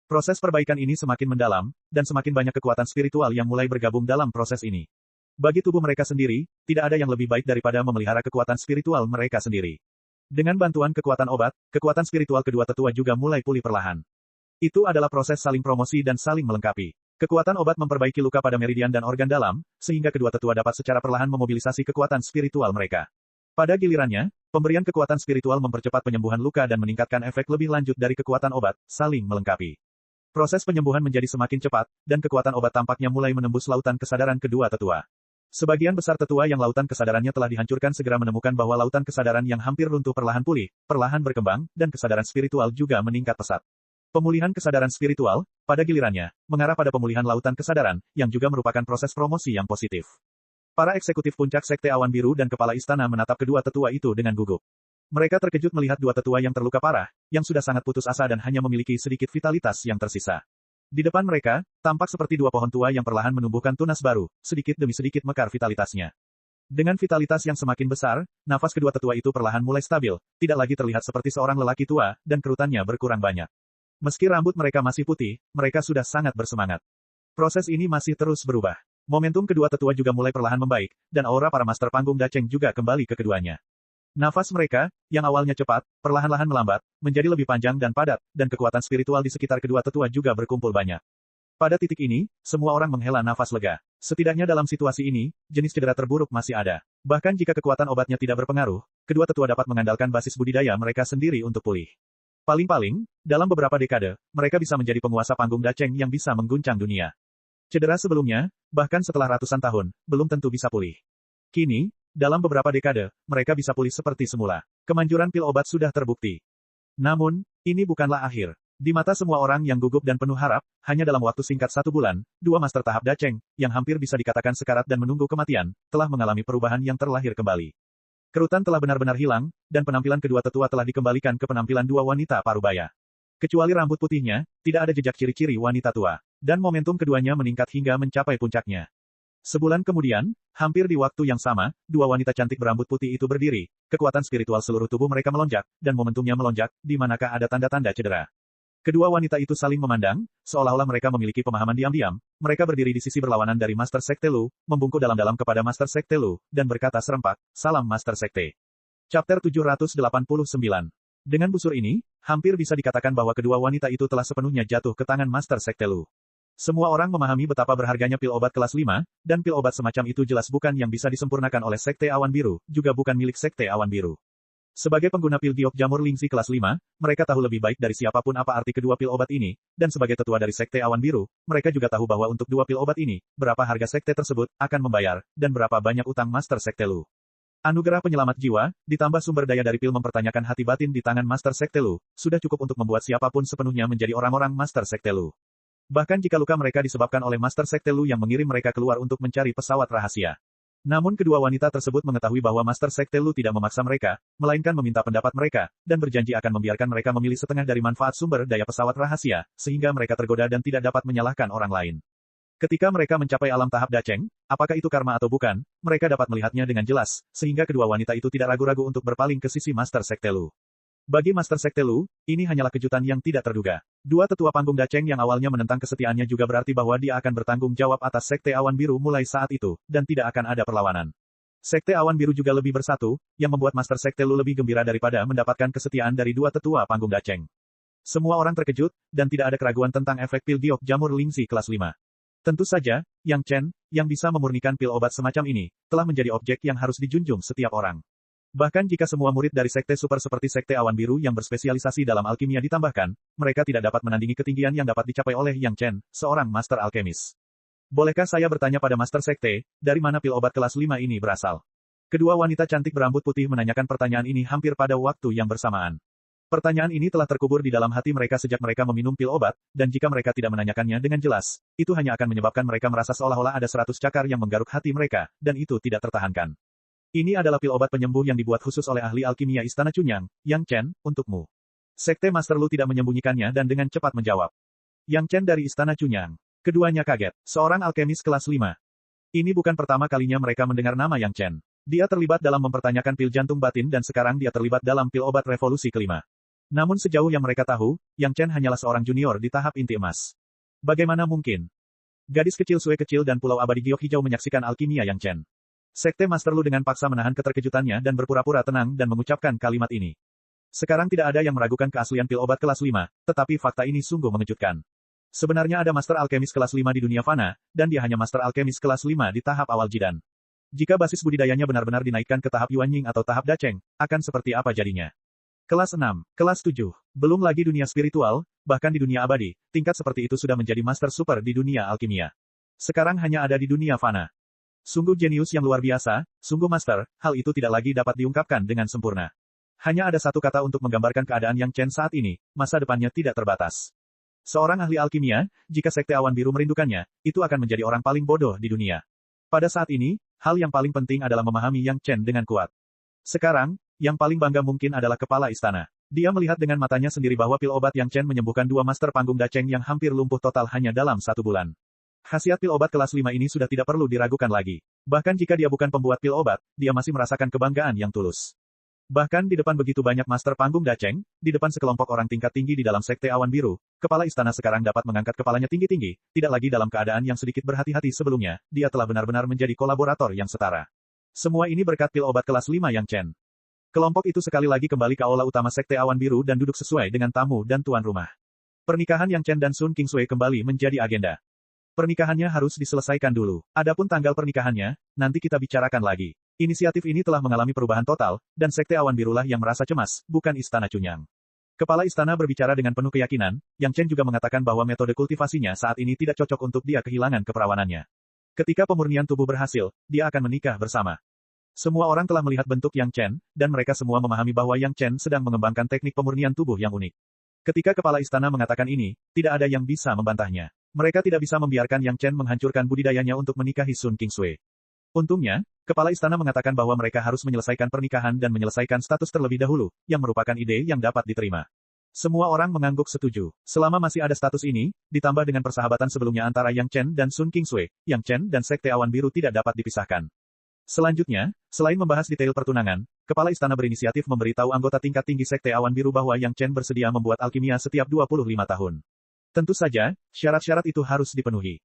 Proses perbaikan ini semakin mendalam, dan semakin banyak kekuatan spiritual yang mulai bergabung dalam proses ini. Bagi tubuh mereka sendiri, tidak ada yang lebih baik daripada memelihara kekuatan spiritual mereka sendiri. Dengan bantuan kekuatan obat, kekuatan spiritual kedua tetua juga mulai pulih perlahan. Itu adalah proses saling promosi dan saling melengkapi. Kekuatan obat memperbaiki luka pada meridian dan organ dalam, sehingga kedua tetua dapat secara perlahan memobilisasi kekuatan spiritual mereka. Pada gilirannya, pemberian kekuatan spiritual mempercepat penyembuhan luka dan meningkatkan efek lebih lanjut dari kekuatan obat, saling melengkapi. Proses penyembuhan menjadi semakin cepat, dan kekuatan obat tampaknya mulai menembus lautan kesadaran kedua tetua. Sebagian besar tetua yang lautan kesadarannya telah dihancurkan segera menemukan bahwa lautan kesadaran yang hampir runtuh perlahan pulih, perlahan berkembang, dan kesadaran spiritual juga meningkat pesat. Pemulihan kesadaran spiritual, pada gilirannya, mengarah pada pemulihan lautan kesadaran, yang juga merupakan proses promosi yang positif. Para eksekutif puncak Sekte Awan Biru dan kepala istana menatap kedua tetua itu dengan gugup. Mereka terkejut melihat dua tetua yang terluka parah, yang sudah sangat putus asa dan hanya memiliki sedikit vitalitas yang tersisa. Di depan mereka, tampak seperti dua pohon tua yang perlahan menumbuhkan tunas baru, sedikit demi sedikit mekar vitalitasnya. Dengan vitalitas yang semakin besar, nafas kedua tetua itu perlahan mulai stabil, tidak lagi terlihat seperti seorang lelaki tua, dan kerutannya berkurang banyak. Meski rambut mereka masih putih, mereka sudah sangat bersemangat. Proses ini masih terus berubah. Momentum kedua tetua juga mulai perlahan membaik, dan aura para master panggung Dacheng juga kembali ke keduanya. Nafas mereka, yang awalnya cepat, perlahan-lahan melambat, menjadi lebih panjang dan padat, dan kekuatan spiritual di sekitar kedua tetua juga berkumpul banyak. Pada titik ini, semua orang menghela nafas lega. Setidaknya dalam situasi ini, jenis cedera terburuk masih ada. Bahkan jika kekuatan obatnya tidak berpengaruh, kedua tetua dapat mengandalkan basis budidaya mereka sendiri untuk pulih. Paling-paling, dalam beberapa dekade, mereka bisa menjadi penguasa panggung Dacheng yang bisa mengguncang dunia. Cedera sebelumnya, bahkan setelah ratusan tahun, belum tentu bisa pulih. Kini, dalam beberapa dekade, mereka bisa pulih seperti semula. Kemanjuran pil obat sudah terbukti. Namun, ini bukanlah akhir. Di mata semua orang yang gugup dan penuh harap, hanya dalam waktu singkat 1 bulan, dua master tahap Dacheng, yang hampir bisa dikatakan sekarat dan menunggu kematian, telah mengalami perubahan yang terlahir kembali. Kerutan telah benar-benar hilang, dan penampilan kedua tetua telah dikembalikan ke penampilan dua wanita parubaya. Kecuali rambut putihnya, tidak ada jejak ciri-ciri wanita tua. Dan momentum keduanya meningkat hingga mencapai puncaknya. Sebulan kemudian, hampir di waktu yang sama, dua wanita cantik berambut putih itu berdiri, kekuatan spiritual seluruh tubuh mereka melonjak, dan momentumnya melonjak, di manakah ada tanda-tanda cedera. Kedua wanita itu saling memandang, seolah-olah mereka memiliki pemahaman diam-diam. Mereka berdiri di sisi berlawanan dari Master Sekte Lu, membungkuk dalam-dalam kepada Master Sekte Lu, dan berkata serempak, "Salam Master Sekte." Chapter 789. Dengan busur ini, hampir bisa dikatakan bahwa kedua wanita itu telah sepenuhnya jatuh ke tangan Master Sekte Lu. Semua orang memahami betapa berharganya pil obat kelas 5, dan pil obat semacam itu jelas bukan yang bisa disempurnakan oleh Sekte Awan Biru, juga bukan milik Sekte Awan Biru. Sebagai pengguna pil giok jamur Lingxi kelas 5, mereka tahu lebih baik dari siapapun apa arti kedua pil obat ini, dan sebagai tetua dari Sekte Awan Biru, mereka juga tahu bahwa untuk dua pil obat ini, berapa harga sekte tersebut akan membayar, dan berapa banyak utang Master Sekte Lu. Anugerah penyelamat jiwa, ditambah sumber daya dari pil mempertanyakan hati batin di tangan Master Sekte Lu, sudah cukup untuk membuat siapapun sepenuhnya menjadi orang-orang Master Sekte Lu. Bahkan jika luka mereka disebabkan oleh Master Sekte Lu yang mengirim mereka keluar untuk mencari pesawat rahasia. Namun kedua wanita tersebut mengetahui bahwa Master Sekte Lu tidak memaksa mereka, melainkan meminta pendapat mereka, dan berjanji akan membiarkan mereka memilih setengah dari manfaat sumber daya pesawat rahasia, sehingga mereka tergoda dan tidak dapat menyalahkan orang lain. Ketika mereka mencapai alam tahap Dacheng, apakah itu karma atau bukan, mereka dapat melihatnya dengan jelas, sehingga kedua wanita itu tidak ragu-ragu untuk berpaling ke sisi Master Sekte Lu. Bagi Master Sekte Lu, ini hanyalah kejutan yang tidak terduga. Dua tetua panggung Dacheng yang awalnya menentang kesetiaannya juga berarti bahwa dia akan bertanggung jawab atas Sekte Awan Biru mulai saat itu, dan tidak akan ada perlawanan. Sekte Awan Biru juga lebih bersatu, yang membuat Master Sekte Lu lebih gembira daripada mendapatkan kesetiaan dari dua tetua panggung Dacheng. Semua orang terkejut, dan tidak ada keraguan tentang efek pil giok jamur Lingxi kelas 5. Tentu saja, Yang Chen, yang bisa memurnikan pil obat semacam ini, telah menjadi objek yang harus dijunjung setiap orang. Bahkan jika semua murid dari sekte super seperti Sekte Awan Biru yang berspesialisasi dalam alkimia ditambahkan, mereka tidak dapat menandingi ketinggian yang dapat dicapai oleh Yang Chen, seorang master alkemis. Bolehkah saya bertanya pada Master Sekte, dari mana pil obat kelas 5 ini berasal? Kedua wanita cantik berambut putih menanyakan pertanyaan ini hampir pada waktu yang bersamaan. Pertanyaan ini telah terkubur di dalam hati mereka sejak mereka meminum pil obat, dan jika mereka tidak menanyakannya dengan jelas, itu hanya akan menyebabkan mereka merasa seolah-olah ada 100 cakar yang menggaruk hati mereka, dan itu tidak tertahankan. Ini adalah pil obat penyembuh yang dibuat khusus oleh ahli alkimia Istana Chunyang, Yang Chen, untukmu. Sekte Master Lu tidak menyembunyikannya dan dengan cepat menjawab. Yang Chen dari Istana Chunyang. Keduanya kaget. Seorang alkemis kelas 5. Ini bukan pertama kalinya mereka mendengar nama Yang Chen. Dia terlibat dalam mempertanyakan pil jantung batin dan sekarang dia terlibat dalam pil obat revolusi kelima. Namun sejauh yang mereka tahu, Yang Chen hanyalah seorang junior di tahap inti emas. Bagaimana mungkin? Gadis kecil Sue kecil dan Pulau Abadi Giok Hijau menyaksikan alkimia Yang Chen. Sekte Master Lu dengan paksa menahan keterkejutannya dan berpura-pura tenang dan mengucapkan kalimat ini. Sekarang tidak ada yang meragukan keaslian pil obat kelas 5, tetapi fakta ini sungguh mengejutkan. Sebenarnya ada Master Alkemis kelas 5 di dunia fana, dan dia hanya Master Alkemis kelas 5 di tahap awal Jidan. Jika basis budidayanya benar-benar dinaikkan ke tahap Yuanying atau tahap Dacheng, akan seperti apa jadinya? Kelas 6, kelas 7, belum lagi dunia spiritual, bahkan di dunia abadi, tingkat seperti itu sudah menjadi Master Super di dunia alkimia. Sekarang hanya ada di dunia fana. Sungguh jenius yang luar biasa, sungguh Master, hal itu tidak lagi dapat diungkapkan dengan sempurna. Hanya ada satu kata untuk menggambarkan keadaan Yang Chen saat ini, masa depannya tidak terbatas. Seorang ahli alkimia, jika Sekte Awan Biru merindukannya, itu akan menjadi orang paling bodoh di dunia. Pada saat ini, hal yang paling penting adalah memahami Yang Chen dengan kuat. Sekarang, yang paling bangga mungkin adalah kepala istana. Dia melihat dengan matanya sendiri bahwa pil obat Yang Chen menyembuhkan dua master panggung Dacheng yang hampir lumpuh total hanya dalam 1 bulan. Khasiat pil obat kelas 5 ini sudah tidak perlu diragukan lagi. Bahkan jika dia bukan pembuat pil obat, dia masih merasakan kebanggaan yang tulus. Bahkan di depan begitu banyak master panggung Dacheng, di depan sekelompok orang tingkat tinggi di dalam Sekte Awan Biru, kepala istana sekarang dapat mengangkat kepalanya tinggi-tinggi, tidak lagi dalam keadaan yang sedikit berhati-hati sebelumnya, dia telah benar-benar menjadi kolaborator yang setara. Semua ini berkat pil obat kelas 5 Yang Chen. Kelompok itu sekali lagi kembali ke aula utama Sekte Awan Biru dan duduk sesuai dengan tamu dan tuan rumah. Pernikahan Yang Chen dan Sun Kingsway kembali menjadi agenda. Pernikahannya harus diselesaikan dulu. Adapun tanggal pernikahannya, nanti kita bicarakan lagi. Inisiatif ini telah mengalami perubahan total, dan Sekte Awan Birulah yang merasa cemas, bukan Istana Chunyang. Kepala istana berbicara dengan penuh keyakinan, Yang Chen juga mengatakan bahwa metode kultivasinya saat ini tidak cocok untuk dia kehilangan keperawanannya. Ketika pemurnian tubuh berhasil, dia akan menikah bersama. Semua orang telah melihat bentuk Yang Chen, dan mereka semua memahami bahwa Yang Chen sedang mengembangkan teknik pemurnian tubuh yang unik. Ketika kepala istana mengatakan ini, tidak ada yang bisa membantahnya. Mereka tidak bisa membiarkan Yang Chen menghancurkan budidayanya untuk menikahi Sun Kingsway. Untungnya, kepala istana mengatakan bahwa mereka harus menyelesaikan pernikahan dan menyelesaikan status terlebih dahulu, yang merupakan ide yang dapat diterima. Semua orang mengangguk setuju. Selama masih ada status ini, ditambah dengan persahabatan sebelumnya antara Yang Chen dan Sun Kingsway, Yang Chen dan Sekte Awan Biru tidak dapat dipisahkan. Selanjutnya, selain membahas detail pertunangan, kepala istana berinisiatif memberitahu anggota tingkat tinggi Sekte Awan Biru bahwa Yang Chen bersedia membuat alkimia setiap 25 tahun. Tentu saja, syarat-syarat itu harus dipenuhi.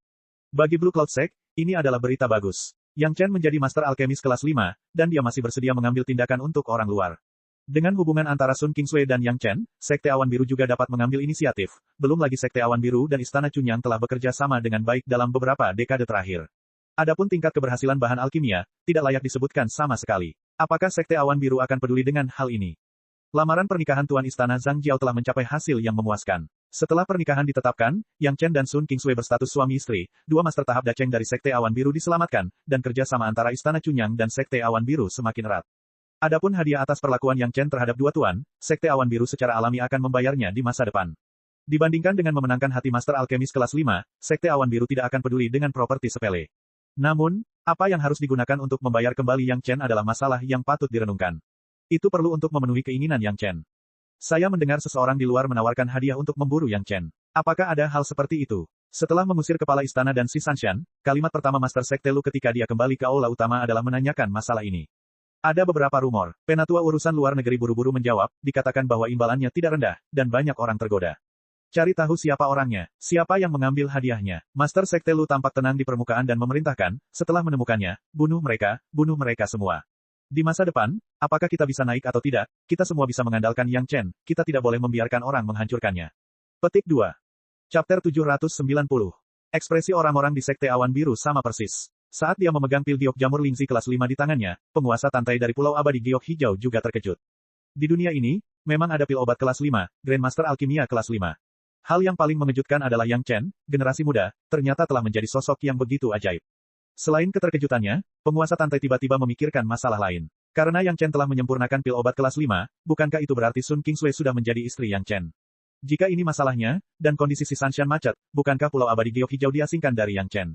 Bagi Blue Cloud Sect, ini adalah berita bagus. Yang Chen menjadi Master Alkemis kelas 5, dan dia masih bersedia mengambil tindakan untuk orang luar. Dengan hubungan antara Sun Kingsway dan Yang Chen, Sekte Awan Biru juga dapat mengambil inisiatif, belum lagi Sekte Awan Biru dan Istana Chunyang telah bekerja sama dengan baik dalam beberapa dekade terakhir. Adapun tingkat keberhasilan bahan alkimia, tidak layak disebutkan sama sekali. Apakah Sekte Awan Biru akan peduli dengan hal ini? Lamaran pernikahan Tuan Istana Zhang Jiao telah mencapai hasil yang memuaskan. Setelah pernikahan ditetapkan, Yang Chen dan Sun Kingsway berstatus suami istri, dua master tahap Dacheng dari Sekte Awan Biru diselamatkan, dan kerjasama antara Istana Chunyang dan Sekte Awan Biru semakin erat. Adapun hadiah atas perlakuan Yang Chen terhadap dua tuan, Sekte Awan Biru secara alami akan membayarnya di masa depan. Dibandingkan dengan memenangkan hati Master Alkemis kelas 5, Sekte Awan Biru tidak akan peduli dengan properti sepele. Namun, apa yang harus digunakan untuk membayar kembali Yang Chen adalah masalah yang patut direnungkan. Itu perlu untuk memenuhi keinginan Yang Chen. Saya mendengar seseorang di luar menawarkan hadiah untuk memburu Yang Chen. Apakah ada hal seperti itu? Setelah mengusir kepala istana dan si Sanshan, kalimat pertama Master Sekte Lu ketika dia kembali ke aula utama adalah menanyakan masalah ini. Ada beberapa rumor. Penatua urusan luar negeri buru-buru menjawab, dikatakan bahwa imbalannya tidak rendah, dan banyak orang tergoda. Cari tahu siapa orangnya, siapa yang mengambil hadiahnya. Master Sekte Lu tampak tenang di permukaan dan memerintahkan, setelah menemukannya, bunuh mereka semua. Di masa depan, apakah kita bisa naik atau tidak, kita semua bisa mengandalkan Yang Chen, kita tidak boleh membiarkan orang menghancurkannya. Petik 2. Chapter 790. Ekspresi orang-orang di Sekte Awan Biru sama persis. Saat dia memegang pil giok jamur Lingzi kelas 5 di tangannya, penguasa tantai dari Pulau Abadi Giok Hijau juga terkejut. Di dunia ini, memang ada pil obat kelas 5, Grandmaster Alkimia kelas 5. Hal yang paling mengejutkan adalah Yang Chen, generasi muda, ternyata telah menjadi sosok yang begitu ajaib. Selain keterkejutannya, penguasa Tantai tiba-tiba memikirkan masalah lain. Karena Yang Chen telah menyempurnakan pil obat kelas 5, bukankah itu berarti Sun Kingsui sudah menjadi istri Yang Chen? Jika ini masalahnya, dan kondisi si Sanshan macet, bukankah Pulau Abadi Giok Hijau diasingkan dari Yang Chen?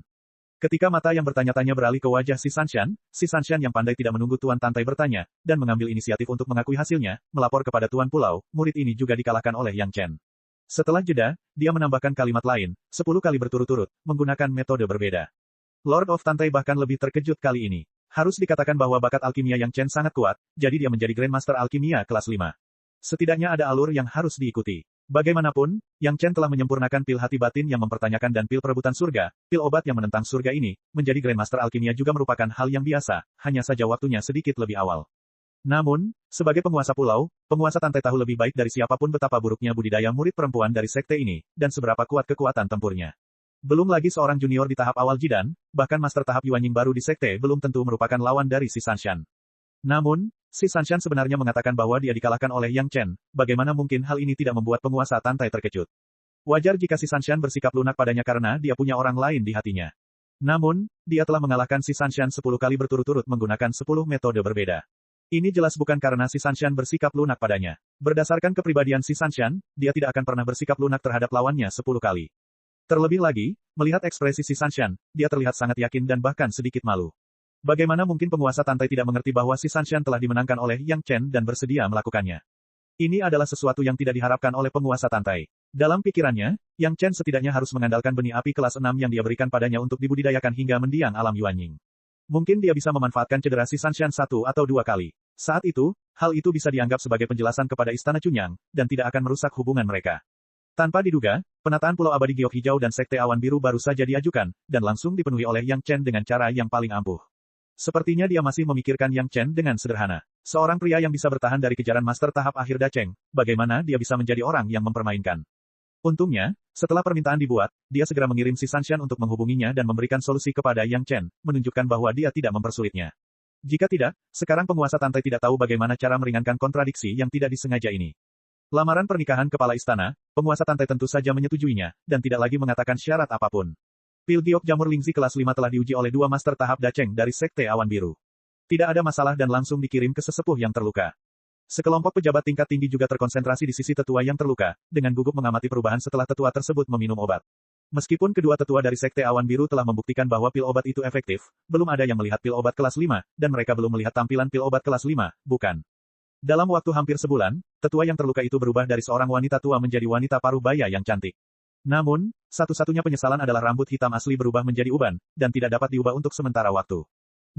Ketika mata yang bertanya-tanya beralih ke wajah si Sanshan yang pandai tidak menunggu Tuan Tantai bertanya, dan mengambil inisiatif untuk mengakui hasilnya, melapor kepada Tuan Pulau, murid ini juga dikalahkan oleh Yang Chen. Setelah jeda, dia menambahkan kalimat lain, 10 kali berturut-turut, menggunakan metode berbeda. Lord of Tantai bahkan lebih terkejut kali ini. Harus dikatakan bahwa bakat alkimia Yang Chen sangat kuat, jadi dia menjadi Grandmaster Alkimia kelas 5. Setidaknya ada alur yang harus diikuti. Bagaimanapun, Yang Chen telah menyempurnakan pil hati batin yang mempertanyakan dan pil perebutan surga, pil obat yang menentang surga ini, menjadi Grandmaster Alkimia juga merupakan hal yang biasa, hanya saja waktunya sedikit lebih awal. Namun, sebagai penguasa pulau, penguasa Tantai tahu lebih baik dari siapapun betapa buruknya budidaya murid perempuan dari sekte ini, dan seberapa kuat kekuatan tempurnya. Belum lagi seorang junior di tahap awal Jidan, bahkan master tahap Yuanying baru di sekte belum tentu merupakan lawan dari si Sanshan. Namun, si Sanshan sebenarnya mengatakan bahwa dia dikalahkan oleh Yang Chen, bagaimana mungkin hal ini tidak membuat penguasa Tantai terkejut. Wajar jika si Sanshan bersikap lunak padanya karena dia punya orang lain di hatinya. Namun, dia telah mengalahkan si Sanshan 10 kali berturut-turut menggunakan 10 metode berbeda. Ini jelas bukan karena si Sanshan bersikap lunak padanya. Berdasarkan kepribadian si Sanshan, dia tidak akan pernah bersikap lunak terhadap lawannya 10 kali. Terlebih lagi, melihat ekspresi si Sanshan, dia terlihat sangat yakin dan bahkan sedikit malu. Bagaimana mungkin penguasa Tantai tidak mengerti bahwa si Sanshan telah dimenangkan oleh Yang Chen dan bersedia melakukannya? Ini adalah sesuatu yang tidak diharapkan oleh penguasa Tantai. Dalam pikirannya, Yang Chen setidaknya harus mengandalkan benih api kelas 6 yang dia berikan padanya untuk dibudidayakan hingga mendiang alam Yuanying. Mungkin dia bisa memanfaatkan cedera si Sanshan 1 atau 2 kali. Saat itu, hal itu bisa dianggap sebagai penjelasan kepada Istana Chunyang, dan tidak akan merusak hubungan mereka. Tanpa diduga, penataan Pulau Abadi Giok Hijau dan Sekte Awan Biru baru saja diajukan, dan langsung dipenuhi oleh Yang Chen dengan cara yang paling ampuh. Sepertinya dia masih memikirkan Yang Chen dengan sederhana. Seorang pria yang bisa bertahan dari kejaran master tahap akhir Dacheng, bagaimana dia bisa menjadi orang yang mempermainkan? Untungnya, setelah permintaan dibuat, dia segera mengirim si Sanshan untuk menghubunginya dan memberikan solusi kepada Yang Chen, menunjukkan bahwa dia tidak mempersulitnya. Jika tidak, sekarang penguasa Tantai tidak tahu bagaimana cara meringankan kontradiksi yang tidak disengaja ini. Lamaran pernikahan kepala istana, penguasa Tantai tentu saja menyetujuinya, dan tidak lagi mengatakan syarat apapun. Pil giok jamur Lingzi kelas 5 telah diuji oleh 2 master tahap Dacheng dari Sekte Awan Biru. Tidak ada masalah dan langsung dikirim ke sesepuh yang terluka. Sekelompok pejabat tingkat tinggi juga terkonsentrasi di sisi tetua yang terluka, dengan gugup mengamati perubahan setelah tetua tersebut meminum obat. Meskipun kedua tetua dari Sekte Awan Biru telah membuktikan bahwa pil obat itu efektif, belum ada yang melihat pil obat kelas 5, dan mereka belum melihat tampilan pil obat kelas 5, bukan? Dalam waktu hampir sebulan, tetua yang terluka itu berubah dari seorang wanita tua menjadi wanita paruh baya yang cantik. Namun, satu-satunya penyesalan adalah rambut hitam asli berubah menjadi uban, dan tidak dapat diubah untuk sementara waktu.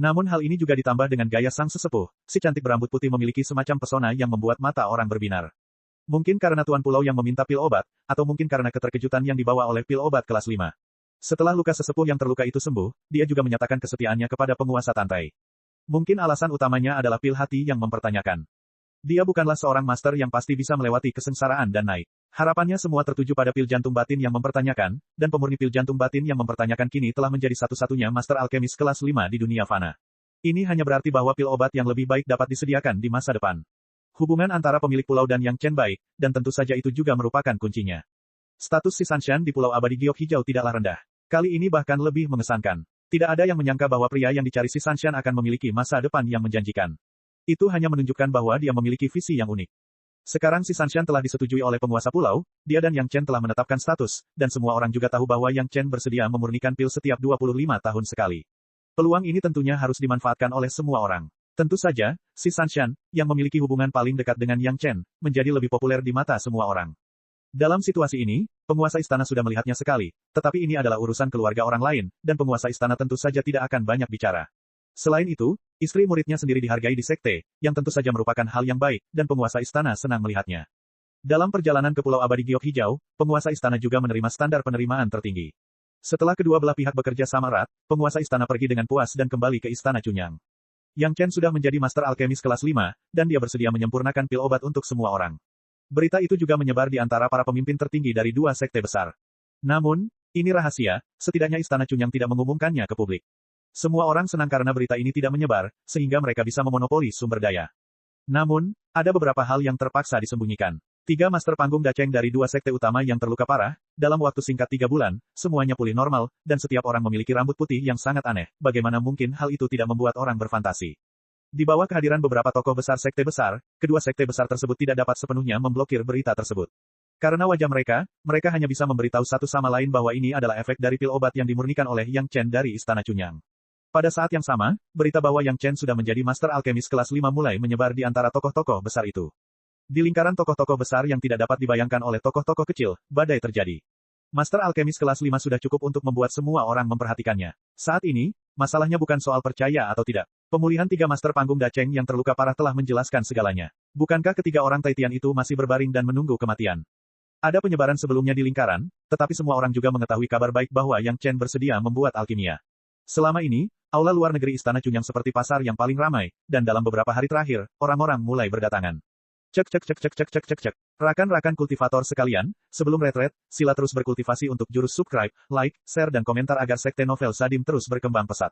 Namun hal ini juga ditambah dengan gaya sang sesepuh, si cantik berambut putih memiliki semacam pesona yang membuat mata orang berbinar. Mungkin karena Tuan Pulau yang meminta pil obat, atau mungkin karena keterkejutan yang dibawa oleh pil obat kelas 5. Setelah luka sesepuh yang terluka itu sembuh, dia juga menyatakan kesetiaannya kepada penguasa Tantai. Mungkin alasan utamanya adalah pil hati yang mempertanyakan. Dia bukanlah seorang master yang pasti bisa melewati kesengsaraan dan naik. Harapannya semua tertuju pada pil jantung batin yang mempertanyakan, dan pemurni pil jantung batin yang mempertanyakan kini telah menjadi satu-satunya master alkemis kelas 5 di dunia fana. Ini hanya berarti bahwa pil obat yang lebih baik dapat disediakan di masa depan. Hubungan antara pemilik pulau dan Yang Chen baik, dan tentu saja itu juga merupakan kuncinya. Status si Sanshan di Pulau Abadi Giok Hijau tidaklah rendah. Kali ini bahkan lebih mengesankan. Tidak ada yang menyangka bahwa pria yang dicari si Sanshan akan memiliki masa depan yang menjanjikan. Itu hanya menunjukkan bahwa dia memiliki visi yang unik. Sekarang si Sanshan telah disetujui oleh penguasa pulau, dia dan Yang Chen telah menetapkan status, dan semua orang juga tahu bahwa Yang Chen bersedia memurnikan pil setiap 25 tahun sekali. Peluang ini tentunya harus dimanfaatkan oleh semua orang. Tentu saja, si Sanshan, yang memiliki hubungan paling dekat dengan Yang Chen, menjadi lebih populer di mata semua orang. Dalam situasi ini, penguasa istana sudah melihatnya sekali, tetapi ini adalah urusan keluarga orang lain, dan penguasa istana tentu saja tidak akan banyak bicara. Selain itu, istri muridnya sendiri dihargai di sekte, yang tentu saja merupakan hal yang baik, dan penguasa istana senang melihatnya. Dalam perjalanan ke Pulau Abadi Giok Hijau, penguasa istana juga menerima standar penerimaan tertinggi. Setelah kedua belah pihak bekerja sama erat, penguasa istana pergi dengan puas dan kembali ke Istana Chunyang. Yang Chen sudah menjadi master alkemis kelas 5, dan dia bersedia menyempurnakan pil obat untuk semua orang. Berita itu juga menyebar di antara para pemimpin tertinggi dari 2 sekte besar. Namun, ini rahasia, setidaknya Istana Chunyang tidak mengumumkannya ke publik. Semua orang senang karena berita ini tidak menyebar, sehingga mereka bisa memonopoli sumber daya. Namun, ada beberapa hal yang terpaksa disembunyikan. 3 master panggung daceng dari 2 sekte utama yang terluka parah, dalam waktu singkat 3 bulan, semuanya pulih normal, dan setiap orang memiliki rambut putih yang sangat aneh. Bagaimana mungkin hal itu tidak membuat orang berfantasi? Di bawah kehadiran beberapa tokoh besar sekte besar, kedua sekte besar tersebut tidak dapat sepenuhnya memblokir berita tersebut. Karena wajah mereka hanya bisa memberitahu satu sama lain bahwa ini adalah efek dari pil obat yang dimurnikan oleh Yang Chen dari Istana Cunyang. Pada saat yang sama, berita bahwa Yang Chen sudah menjadi master alkemis kelas 5 mulai menyebar di antara tokoh-tokoh besar itu. Di lingkaran tokoh-tokoh besar yang tidak dapat dibayangkan oleh tokoh-tokoh kecil, badai terjadi. Master alkemis kelas 5 sudah cukup untuk membuat semua orang memperhatikannya. Saat ini, masalahnya bukan soal percaya atau tidak. Pemulihan 3 master panggung daceng yang terluka parah telah menjelaskan segalanya. Bukankah ketiga orang Taitian itu masih berbaring dan menunggu kematian? Ada penyebaran sebelumnya di lingkaran, tetapi semua orang juga mengetahui kabar baik bahwa Yang Chen bersedia membuat alkimia. Selama ini, aula luar negeri Istana Cunyang seperti pasar yang paling ramai, dan dalam beberapa hari terakhir, orang-orang mulai berdatangan. Cek. Rakan-rakan kultivator sekalian, sebelum retret, sila terus berkultivasi untuk jurus subscribe, like, share dan komentar agar sekte novel Sadim terus berkembang pesat.